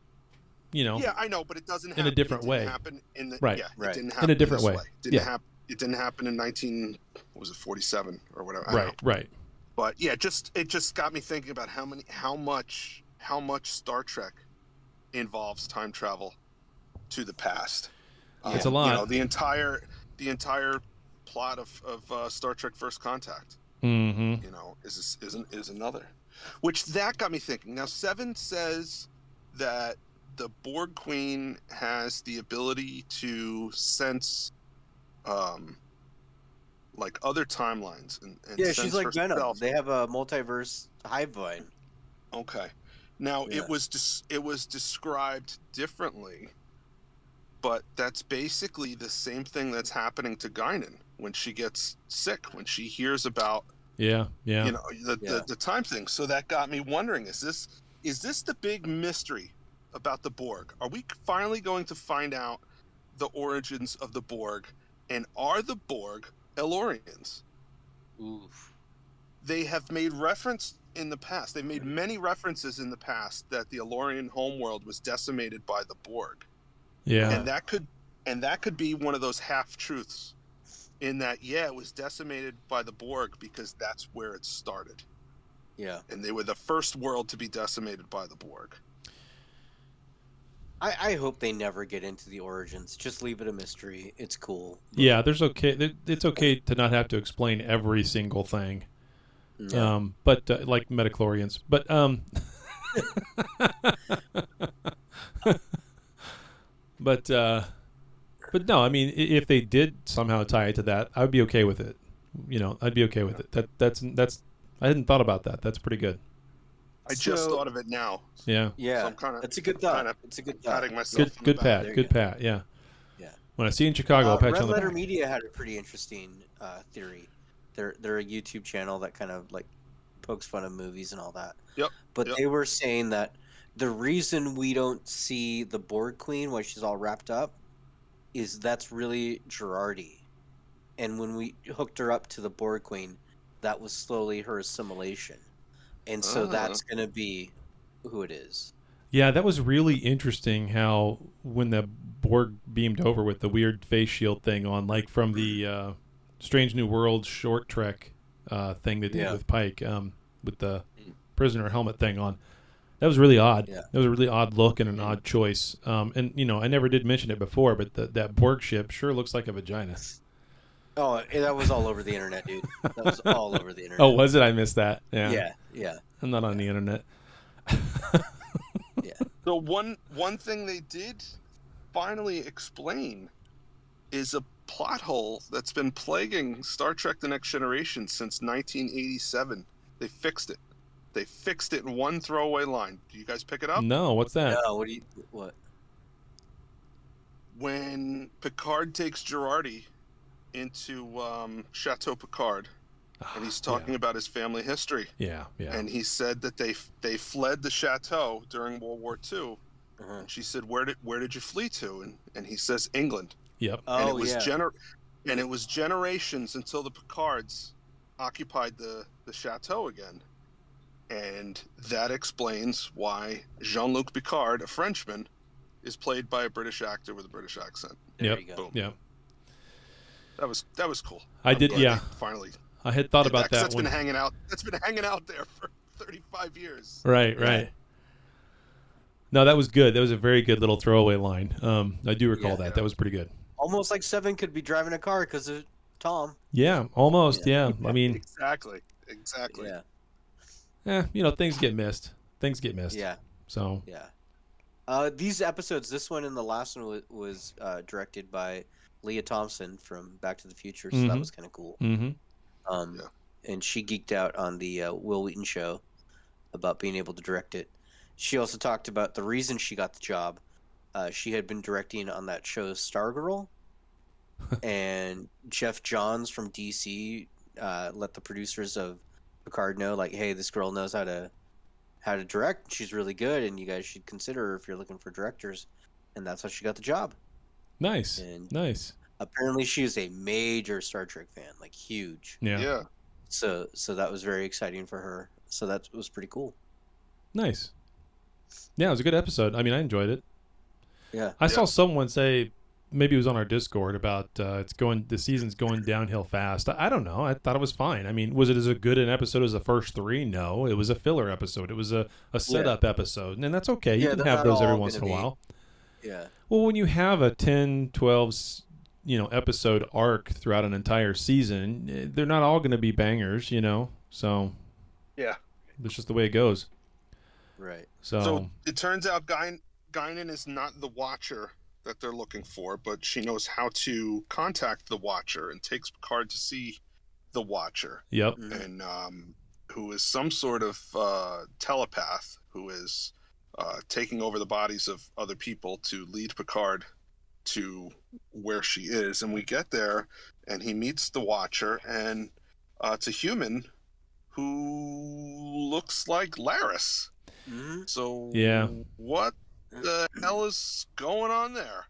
Yeah, I know, but it doesn't happen
in a different way.
Happen in the,
right.
Yeah, it didn't happen
in a different way.
It didn't happen in 47 or whatever.
Right.
But yeah, it just got me thinking about how much Star Trek involves time travel to the past.
It's a lot.
The entire plot of Star Trek First Contact.
Mm-hmm.
Is another, which that got me thinking. Now, Seven says that the Borg Queen has the ability to sense, like other timelines and
yeah,
sense
she's like
herself.
Venom. They have a multiverse hive mind.
Okay, now it was described differently, but that's basically the same thing that's happening to Guinan when she gets sick, when she hears about the time thing. So that got me wondering: is this the big mystery about the Borg? Are we finally going to find out the origins of the Borg, and are the Borg Elorians?
Oof.
They have made reference in the past. They've made many references in the past that the Elorian homeworld was decimated by the Borg.
Yeah,
and that could be one of those half truths. In that, it was decimated by the Borg because that's where it started.
Yeah.
And they were the first world to be decimated by the Borg.
I hope they never get into the origins. Just leave it a mystery. It's cool.
Yeah, it's okay to not have to explain every single thing.
Yeah.
But like metachlorians. But But no, I mean, if they did somehow tie it to that, I would be okay with it. I'd be okay with it. That's I hadn't thought about that. That's pretty good.
I just thought of it now.
Yeah.
So I'm
it's a good thought. It's a good thought.
Patting myself
good pat. Good pat. Yeah. Yeah. When I see you in Chicago, I'll pat you on the back.
Red Letter Media had a pretty interesting theory. They're a YouTube channel that kind of like pokes fun of movies and all that.
Yep.
But they were saying that the reason we don't see the Borg Queen while she's all wrapped up is that's really Girardi. And when we hooked her up to the Borg Queen, that was slowly her assimilation. And so that's going to be who it is.
Yeah, that was really interesting how when the Borg beamed over with the weird face shield thing on, like from the Strange New Worlds short trek thing they did with Pike, with the prisoner helmet thing on. That was really odd.
Yeah.
That was a really odd look and an odd choice. And, I never did mention it before, but that Borg ship sure looks like a vagina.
Oh, that was all over the internet, dude. That was all over the internet.
Oh, was it? I missed that. Yeah.
Yeah.
I'm not on the internet.
Yeah.
So one thing they did finally explain is a plot hole that's been plaguing Star Trek The Next Generation since 1987. They fixed it. They fixed it in one throwaway line. Do you guys pick it up?
No, what's that?
No, what?
When Picard takes Girardi into Chateau Picard, and he's talking about his family history.
Yeah.
And he said that they fled the chateau during World War II. And she said, "Where did you flee to?" And he says, "England."
Yep.
And
Oh,
And it was generations until the Picards occupied the chateau again. And that explains why Jean-Luc Picard, a Frenchman, is played by a British actor with a British accent.
There you go.
Boom.
Yeah.
That was cool.
I'm glad
they finally.
I had thought about that.
That's been hanging out. That's been hanging out there for 35 years.
Right. No, that was good. That was a very good little throwaway line. I do recall that. That was pretty good.
Almost like Seven could be driving a car because of Tom.
Yeah, almost. Yeah. I mean,
exactly.
Yeah.
Things get missed.
Yeah.
So.
Yeah. These episodes, this one and the last one was directed by Leah Thompson from Back to the Future, so that was kind of cool.
Mm-hmm.
And she geeked out on the Will Wheaton show about being able to direct it. She also talked about the reason she got the job. She had been directing on that show Stargirl, and Jeff Johns from DC let the producers of Picard know, like, hey, this girl knows how to direct. She's really good, and you guys should consider her if you're looking for directors. And that's how she got the job.
Nice.
And
nice.
Apparently, she is a major Star Trek fan, like huge.
Yeah.
So that was very exciting for her. So that was pretty cool.
Nice. Yeah, it was a good episode. I mean, I enjoyed it.
Yeah.
I saw someone say, maybe it was on our Discord, about the season's going downhill fast. I don't know. I thought it was fine. I mean, was it as good an episode as the first three? No, it was a filler episode. It was a setup episode, and that's okay. You can have those every once in a while.
Yeah.
Well, when you have a 10, 12, episode arc throughout an entire season, they're not all going to be bangers, So
yeah,
that's just the way it goes.
Right.
So it turns out Guinan is not the Watcher that they're looking for, but she knows how to contact the Watcher and takes Picard to see the Watcher.
Yep.
And who is some sort of telepath who is taking over the bodies of other people to lead Picard to where she is. And we get there, and he meets the Watcher, and it's a human who looks like Laris.
Mm-hmm.
So
yeah,
what the hell is going on there?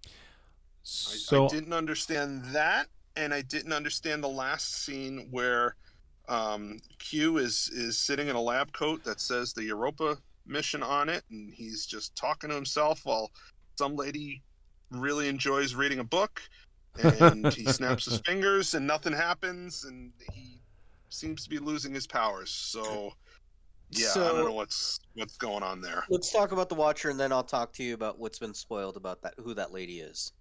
I didn't understand that, and I didn't understand the last scene where Q is sitting in a lab coat that says the Europa mission on it, and he's just talking to himself while some lady really enjoys reading a book, and he snaps his fingers and nothing happens, and he seems to be losing his powers. So yeah, I don't know what's going on there.
Let's talk about the Watcher, and then I'll talk to you about what's been spoiled about who that lady is.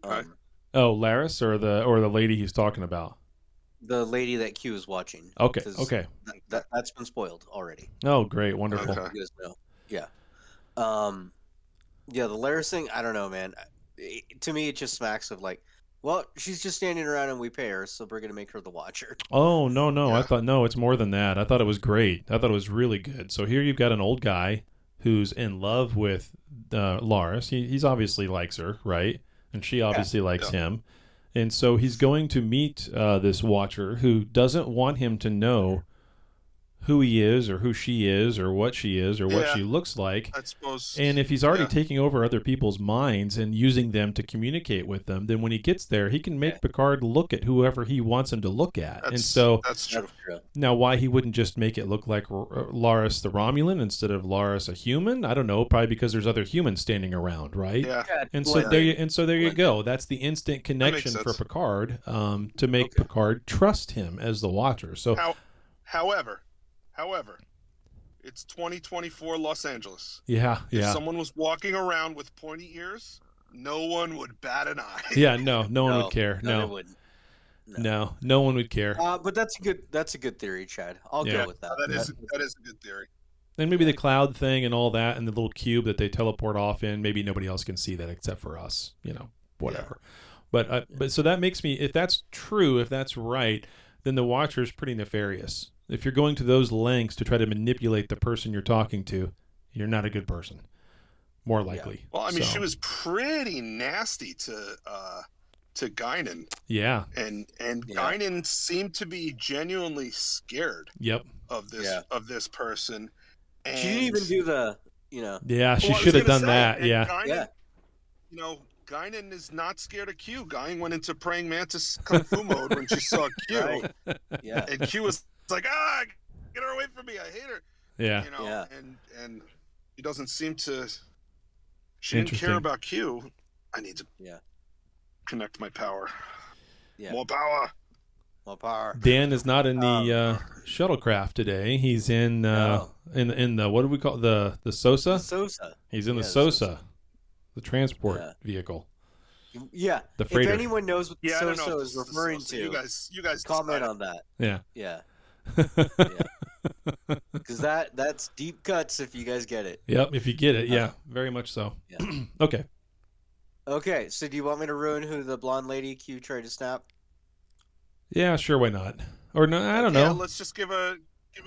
Okay.
Laris, or the lady he's talking about?
The lady that Q is watching.
Okay.
That's been spoiled already.
Oh, great, wonderful.
Okay.
You guys know. Yeah. Yeah, the Laris thing, I don't know, man. To me, it just smacks of like, well, she's just standing around and we pay her, so we're gonna make her the Watcher.
Oh, no.
Yeah.
I thought, no, it's more than that. I thought it was great. I thought it was really good. So here you've got an old guy who's in love with Laris. He's obviously likes her, right? And she obviously likes him. And so he's going to meet this Watcher who doesn't want him to know who he is or who she is or what she is or what she looks like.
I suppose.
And if he's already taking over other people's minds and using them to communicate with them, then when he gets there, he can make Picard look at whoever he wants him to look at.
That's true.
Now, why he wouldn't just make it look like Laris the Romulan instead of Laris a human? I don't know. Probably because there's other humans standing around, right?
Yeah.
And so there you go. That's the instant connection for Picard to make Picard trust him as the Watcher. So,
However, it's 2024 Los Angeles.
Yeah.
If someone was walking around with pointy ears, no one would bat an eye.
Yeah, no one would care.
No, they wouldn't.
No one would care.
But that's a good theory, Chad. I'll go with that.
That is a good theory.
And maybe the cloud thing and all that, and the little cube that they teleport off in. Maybe nobody else can see that except for us. Whatever. Yeah. But so that makes me, if that's true, if that's right, then the Watcher is pretty nefarious. If you're going to those lengths to try to manipulate the person you're talking to, you're not a good person. More likely.
Yeah. Well, I mean, she was pretty nasty to Guinan.
Yeah.
And Guinan seemed to be genuinely scared.
Yep.
Of this person. And
she didn't even do the.
Yeah, she should have done that. Yeah.
Guinan, Guinan is not scared of Q. Guinan went into praying mantis kung fu mode when she saw Q.
Right. Yeah.
And Q was like, get her away from me. I hate her.
Yeah.
You know,
Yeah.
and he doesn't seem to. She didn't care about Q. I need to connect my power.
Yeah.
More power.
More power.
Dan is not in the shuttlecraft today. He's in in the, what do we call it? The Sosa?
Sosa.
He's in the
Yeah,
Sosa, the transport vehicle.
Yeah.
The freighter.
If anyone knows what the
I don't know
Sosa
if
is
this the
referring
Sosa.
to,
you guys
comment
decide.
on that.
Yeah.
Yeah. Because that's deep cuts if you guys get it.
Yep, if you get it. Yeah, very much so.
Yeah.
Okay.
Okay, so do you want me to ruin who the blonde lady Q tried to snap?
Yeah, sure, why not? Or no, I don't know.
Yeah, let's just give a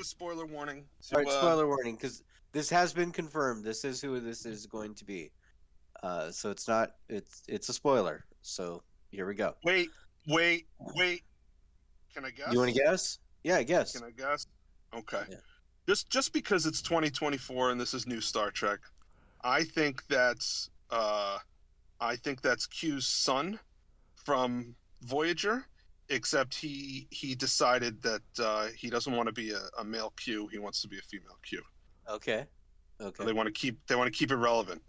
spoiler warning. So,
All right, spoiler warning, because this has been confirmed. This is who this is going to be. So it's not. It's a spoiler. So here we go.
Wait. Can I guess?
You want to guess? Yeah, guess.
Can I guess? Okay.
Yeah.
Just because it's 2024 and this is new Star Trek, I think that's Q's son from Voyager, except he decided that he doesn't want to be a male Q. He wants to be a female Q.
Okay.
So they want to keep it relevant.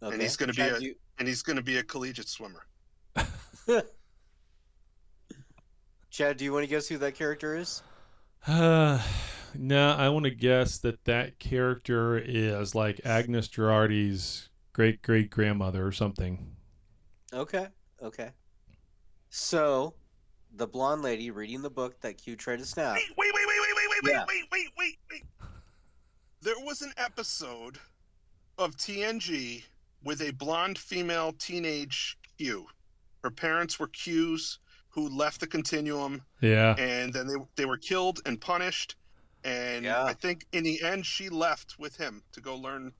Okay.
And he's going to be a collegiate swimmer.
Chad, do you want to guess who that character is?
No, I want to guess that character is like Agnes Girardi's great-great-grandmother or something.
Mm-hmm.
Okay. So, the blonde lady reading the book that Q tried to snap.
Wait.
Yeah.
Wait. There was an episode of TNG with a blonde female teenage Q. Her parents were Qs who left the continuum.
Yeah.
And then they were killed and punished. And I think in the end she left with him to go learn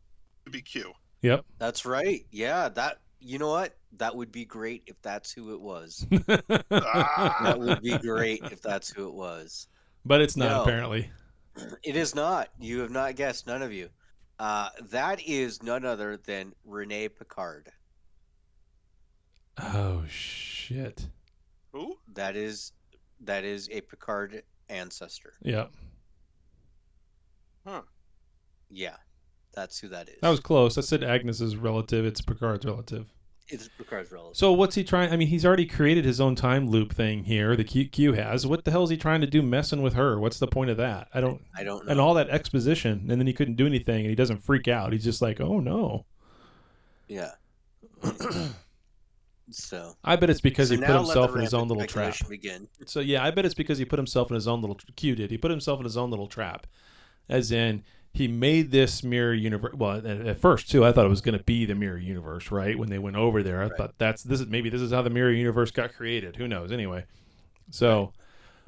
to be Q.
Yep.
That's right. Yeah, you know what? That would be great if that's who it was. That would be great if that's who it was.
But it's not, apparently.
It is not. You have not guessed, none of you. That is none other than Renee Picard.
Oh, shit.
Who?
That is a Picard ancestor.
Yep.
Huh.
Yeah, that's who that is.
That was close. I said Agnes's relative. It's Picard's relative.
It's Picard's relative.
So what's he trying? I mean, he's already created his own time loop thing here. The Q has. What the hell is he trying to do messing with her? What's the point of that? I don't know. And all that exposition, and then he couldn't do anything, and he doesn't freak out. He's just like, oh, no.
Yeah. So
I bet it's because he put himself in his own little
trap.
Begin. So yeah, I bet it's because he put himself in his own little Q did. He put himself in his own little trap. As in, he made this mirror universe. Well, at first too, I thought it was going to be the mirror universe, right? When they went over there, I thought this is how the mirror universe got created. Who knows? Anyway, so,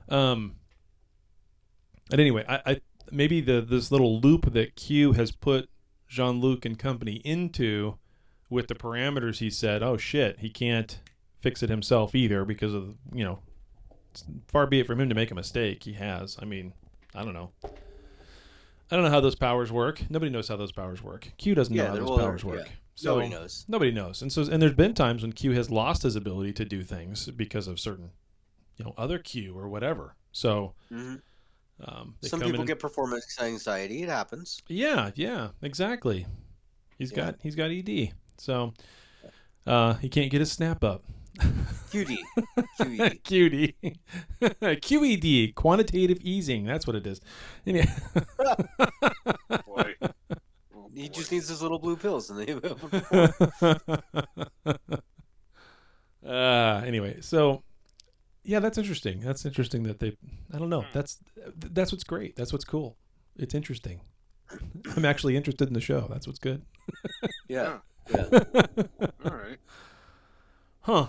and anyway, I maybe this little loop that Q has put Jean-Luc and company into, with the parameters he set. Oh shit, he can't fix it himself either because of far be it from him to make a mistake. He has. I mean, I don't know. I don't know how those powers work. Nobody knows how those powers work. Q doesn't know how those powers work.
Yeah.
So
nobody knows.
Nobody knows. And there's been times when Q has lost his ability to do things because of certain, other Q or whatever. So
some people get performance anxiety. It happens.
Yeah, exactly. He's got ED. So he can't get his snap up.
QED.
QED, quantitative easing. That's what it is.
Boy.
He just needs his little blue pills. And
anyway, so yeah, that's interesting. That's interesting that I don't know. That's what's great. That's what's cool. It's interesting. I'm actually interested in the show. That's what's good.
Yeah.
All right.
Huh.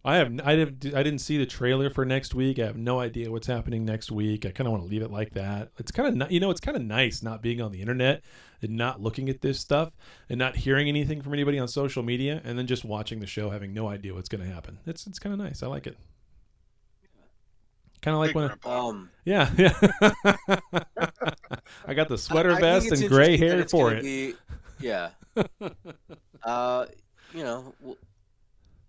I didn't see the trailer for next week. I have no idea what's happening next week. I kind of want to leave it like that. It's kind of it's kind of nice not being on the internet and not looking at this stuff and not hearing anything from anybody on social media and then just watching the show having no idea what's going to happen. It's kind of nice. I like it. Kind of like when yeah. I got the sweater vest and gray hair for it.
Yeah. you know,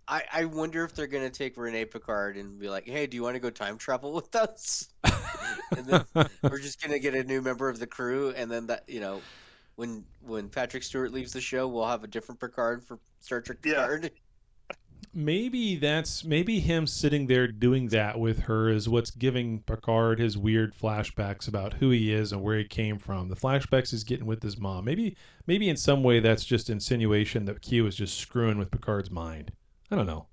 I wonder if they're gonna take Rene Picard and be like, "Hey, do you want to go time travel with us?" And then we're just gonna get a new member of the crew, and then that when Patrick Stewart leaves the show, we'll have a different Picard for Star Trek Picard.
Maybe him sitting there doing that with her is what's giving Picard his weird flashbacks about who he is and where he came from. The flashbacks he's getting with his mom. Maybe in some way that's just insinuation that Q is just screwing with Picard's mind. I don't know.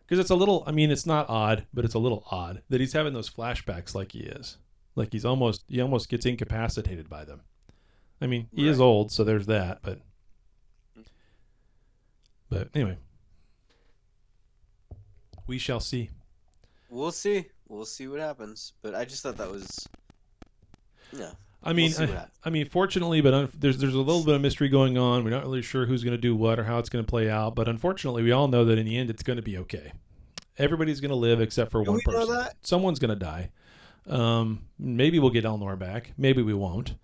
Because it's a little, I mean, it's not odd, but it's a little odd that he's having those flashbacks like he is. Like he almost gets incapacitated by them. I mean, he is old, so there's that, but anyway. We shall see.
We'll see. We'll see what happens. But I just thought that was,
I mean, fortunately, but there's a little bit of mystery going on. We're not really sure who's going to do what or how it's going to play out. But unfortunately, we all know that in the end, it's going to be okay. Everybody's going to live except for one person. Know that? Someone's going to die. Maybe we'll get Elnor back. Maybe we won't.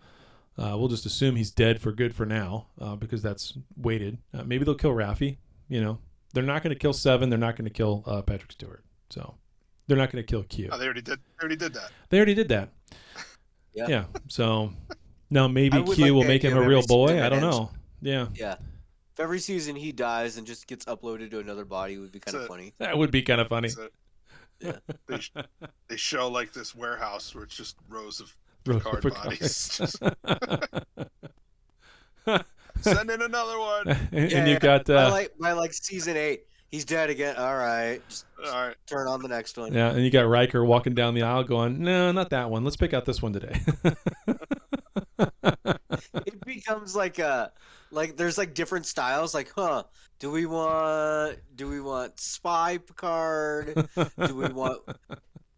We'll just assume he's dead for good for now because that's weighted. Maybe they'll kill Raffi. You know, they're not going to kill Seven. They're not going to kill Patrick Stewart. So they're not going to kill Q.
Oh, they already did.
They already did that. Yeah. So now maybe Q
like
will make him a real boy. I don't know. Yeah.
Yeah. If every season he dies and just gets uploaded to another body, it would be kind of funny.
That would be kind of funny.
Yeah.
They show like this warehouse where it's just rows of Picard bodies. Send in another one.
And you've got
by like season 8. He's dead again. All right.
All right.
Turn on the next one.
Yeah, and you got Riker walking down the aisle going, no, not that one. Let's pick out this one today.
It becomes like there's like different styles. Like, do we want spy Picard? Do we want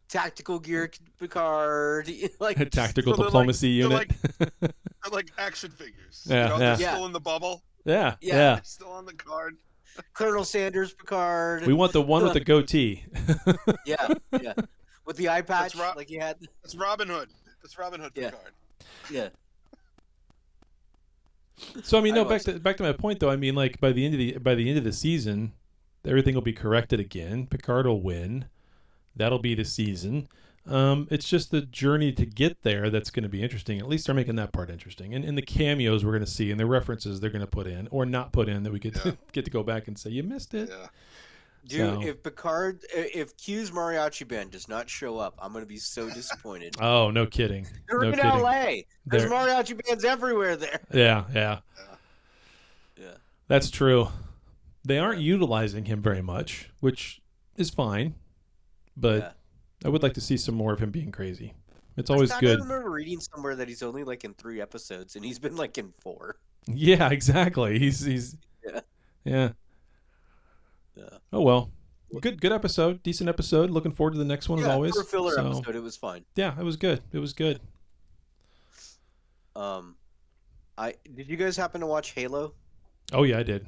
tactical gear Picard? Like
a tactical diplomacy unit.
They're like action figures.
Yeah,
they're still in the bubble.
Yeah.
They're still on the card.
Colonel Sanders Picard.
We want the one with the goatee.
yeah. With the eye patch like he had.
It's Robin Hood. It's Robin Hood Picard.
Yeah.
So I mean, no. Back to my point, though. I mean, like by the end of the season, everything will be corrected again. Picard will win. That'll be the season. It's just the journey to get there that's going to be interesting. At least they're making that part interesting. And the cameos we're going to see and the references they're going to put in or not put in that we get to go back and say you missed it.
Yeah.
Dude, if Q's mariachi band does not show up, I'm going to be so disappointed.
Oh, no kidding.
They're in LA. There's mariachi bands everywhere there.
Yeah. That's true. They aren't utilizing him very much, which is fine. But I would like to see some more of him being crazy. It's always good.
I remember reading somewhere that he's only like in 3 episodes, and he's been like in 4.
Yeah, exactly. He's yeah. Oh well, good episode, decent episode. Looking forward to the next one as always.
For a filler episode, it was fine.
Yeah, it was good. Did
you guys happen to watch Halo?
Oh yeah, I did.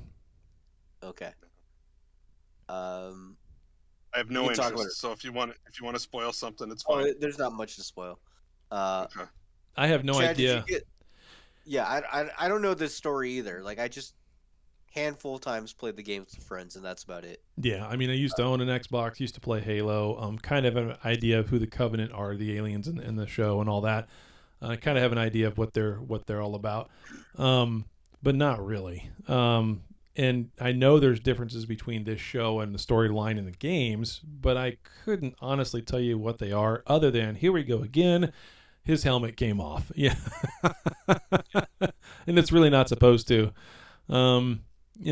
Okay.
I have no interest, so if you want to spoil something, it's fine.
Oh, there's not much to spoil.
Okay. I have no idea.
I don't know this story either. Like I just handful of times played the game with friends, and that's about it.
Yeah, I mean, I used to own an Xbox, used to play Halo. Kind of an idea of who the Covenant are, the aliens in the show, and all that. I kind of have an idea of what they're all about, but not really. And I know there's differences between this show and the storyline in the games, but I couldn't honestly tell you what they are other than, here we go again, his helmet came off. Yeah. And it's really not supposed to. And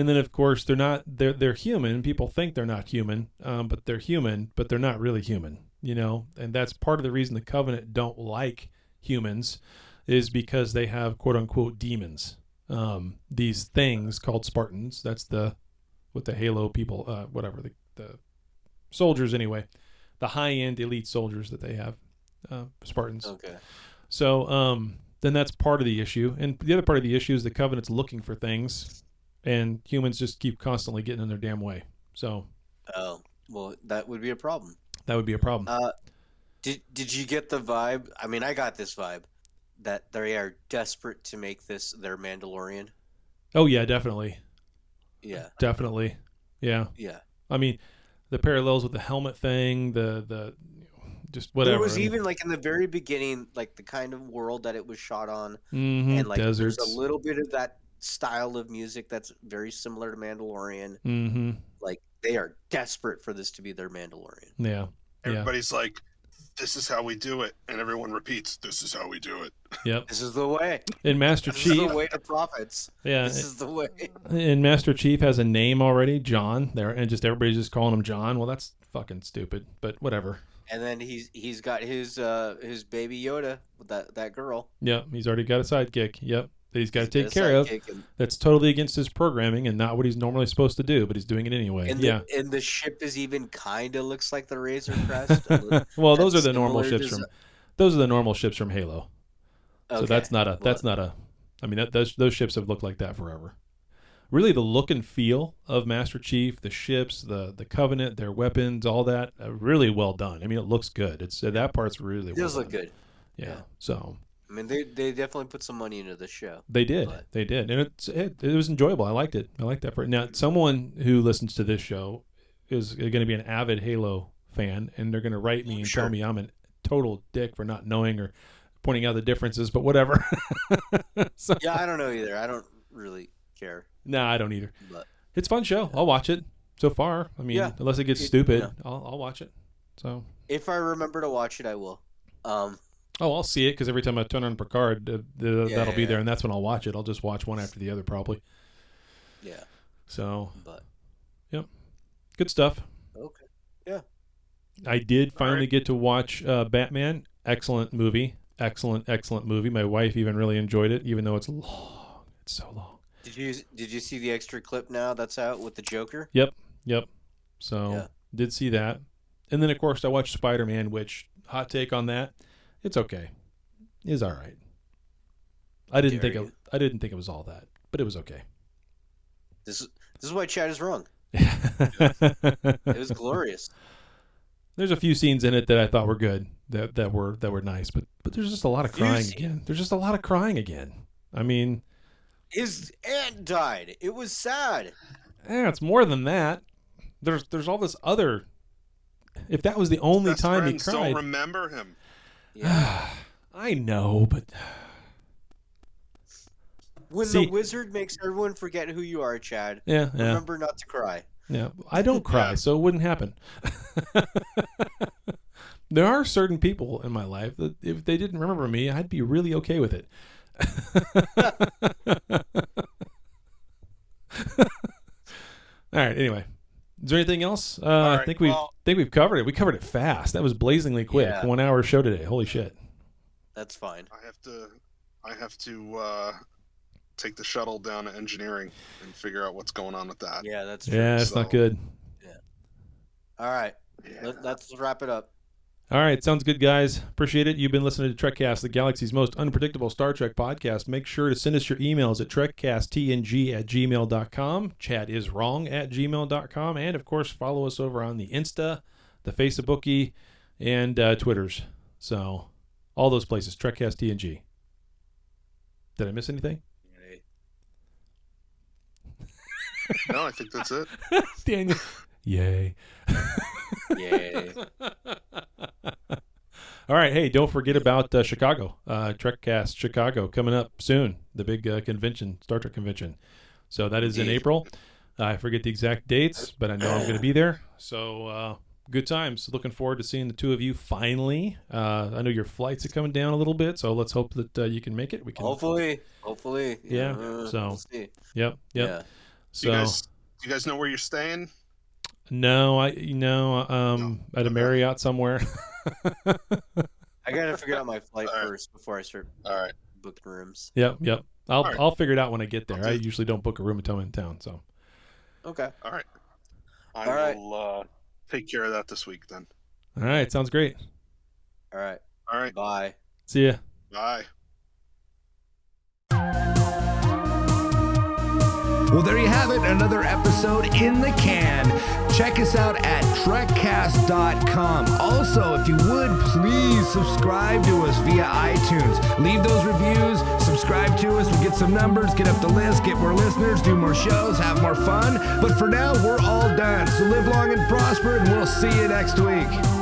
then, of course, they're human. People think they're not human, but they're human, but they're not really human, you know? And that's part of the reason the Covenant don't like humans is because they have, quote-unquote, demons. These things called Spartans. That's what the Halo people, whatever, the soldiers anyway, the high-end elite soldiers that they have, Spartans.
Okay.
So then that's part of the issue. And the other part of the issue is the Covenant's looking for things, and humans just keep constantly getting in their damn way. So. Oh,
well, that would be a problem.
That would be a problem.
Did you get the vibe? I mean, I got this vibe. That they are desperate to make this their Mandalorian.
Oh yeah, definitely.
Yeah.
Definitely. Yeah.
Yeah.
I mean, the parallels with the helmet thing, the just whatever.
There was even like in the very beginning, like the kind of world that it was shot on, and like
deserts.
there's a little bit of that style of music that's very similar to Mandalorian.
Mm-hmm.
Like they are desperate for this to be their Mandalorian.
Yeah.
Everybody's like, "This is how we do it," and everyone repeats, "This is how we do it."
Yep.
This is the way.
And Master
This
Chief.
is the way to prophets.
Yeah.
This is the way.
And Master Chief has a name already, John. There, and just everybody's just calling him John. Well, that's fucking stupid, but whatever.
And then he's got his baby Yoda with that girl.
Yep, he's already got a sidekick. Yep, that he's got to take
got a
care of.
sidekick
That's totally against his programming and not what he's normally supposed to do, but he's doing it anyway.
And
yeah.
and the ship is even kind of looks like the Razor Crest.
Well, those are
That's
the normal
similar
ships
to-
those are the normal ships from Halo. So
Okay.
that's not a. I mean, those ships have looked like that forever. Really, the look and feel of Master Chief, the ships, the Covenant, their weapons, all that, really well done. I mean, it looks good. It's that part's really
It
well
does
done.
look good.
Yeah.
Yeah.
So
I mean, they definitely put some money into the show.
they did,
But-
and it was enjoyable. I liked it. I liked that part. Now, someone who listens to this show is going to be an avid Halo fan, and they're going to write me and
Sure.
tell me I'm a total dick for not knowing or pointing out the differences, but whatever. So,
Yeah, I don't know either. I don't really care.
no, I don't either.
But
It's a fun show. I'll watch it. So far, I mean,
Yeah.
unless it gets
It-
stupid,
yeah.
I'll watch it. So,
if I remember to watch it, I will.
I'll see it because every time I turn on Picard, that'll be
yeah.
there, and that's when I'll watch it. I'll just watch one after the other, probably.
Yeah,
So,
but
good stuff.
okay.
I did finally
right.
get to watch Batman. Excellent movie. Excellent movie. My wife even really enjoyed it, even though it's long. It's so long.
Did you see the extra clip now that's out with the Joker?
Yep. So
Yeah.
did see that, and then of course I watched Spider-Man. Which hot take on that? It's okay. It's all right. I didn't
Dare
think
you.
I didn't think it was all that, but it was okay.
This is why Chad is wrong. It was glorious.
There's a few scenes in it that I thought were good, that were nice, but there's just a lot of
Few
crying
scenes.
again. There's just a lot of crying again. I mean,
His aunt died. It was sad.
it's more than that. There's all this other. If that was the only
Best
time he
friends don't
cried,
remember him.
Yeah.
I know, but
When
See-
the wizard makes everyone forget who you are, Chad,
yeah.
remember not to cry.
Yeah, I don't cry, so it wouldn't happen. There are certain people in my life that if they didn't remember me, I'd be really okay with it. All right. Anyway, is there anything else? I
right,
think
well-
we've covered it. We covered it fast. That was blazingly quick.
Yeah.
1 hour show today. Holy shit.
That's fine.
I have to take the shuttle down to engineering and figure out what's going on with that.
Yeah, that's true.
Yeah, it's not good.
All right.
Yeah.
Let's wrap it up.
All right, sounds good, guys. Appreciate it. You've been listening to Trekcast, the galaxy's most unpredictable Star Trek podcast. Make sure to send us your emails at trekcasttng@gmail.com. Chad is wrong @gmail.com. And, of course, follow us over on the Insta, the Facebookie, and Twitters. So, all those places, TrekcastTNG. Did I miss anything?
No, I think that's it.
Daniel. Yay.
Yay.
All right. Hey, don't forget about Chicago. Trekcast Chicago coming up soon. The big convention, Star Trek convention. So that is in
Indeed.
April. I forget the exact dates, but I know I'm going to be there. So good times. Looking forward to seeing the two of you finally. I know your flights are coming down a little bit, so let's hope that you can make it. We can.
Hopefully.
Yeah, so-
we'll see.
Yep.
Yeah.
So
Do you guys know where you're staying?
no, at a Marriott somewhere.
I gotta figure out my flight
All right.
first before I start
All right.
booking rooms.
Yep.
All right.
I'll figure it out when I get there.
I'll
I
do-
usually don't book a room until I'm in town. So
Okay.
All right.
All right.
will take care of that this week then.
all right, sounds great.
All right.
All right.
Bye.
See ya.
Bye.
Well, there you have it. Another episode in the can. Check us out at Trekcast.com. Also, if you would, please subscribe to us via iTunes. Leave those reviews. Subscribe to us. We'll get some numbers, get up the list, get more listeners, do more shows, have more fun. But for now, we're all done. So live long and prosper, and we'll see you next week.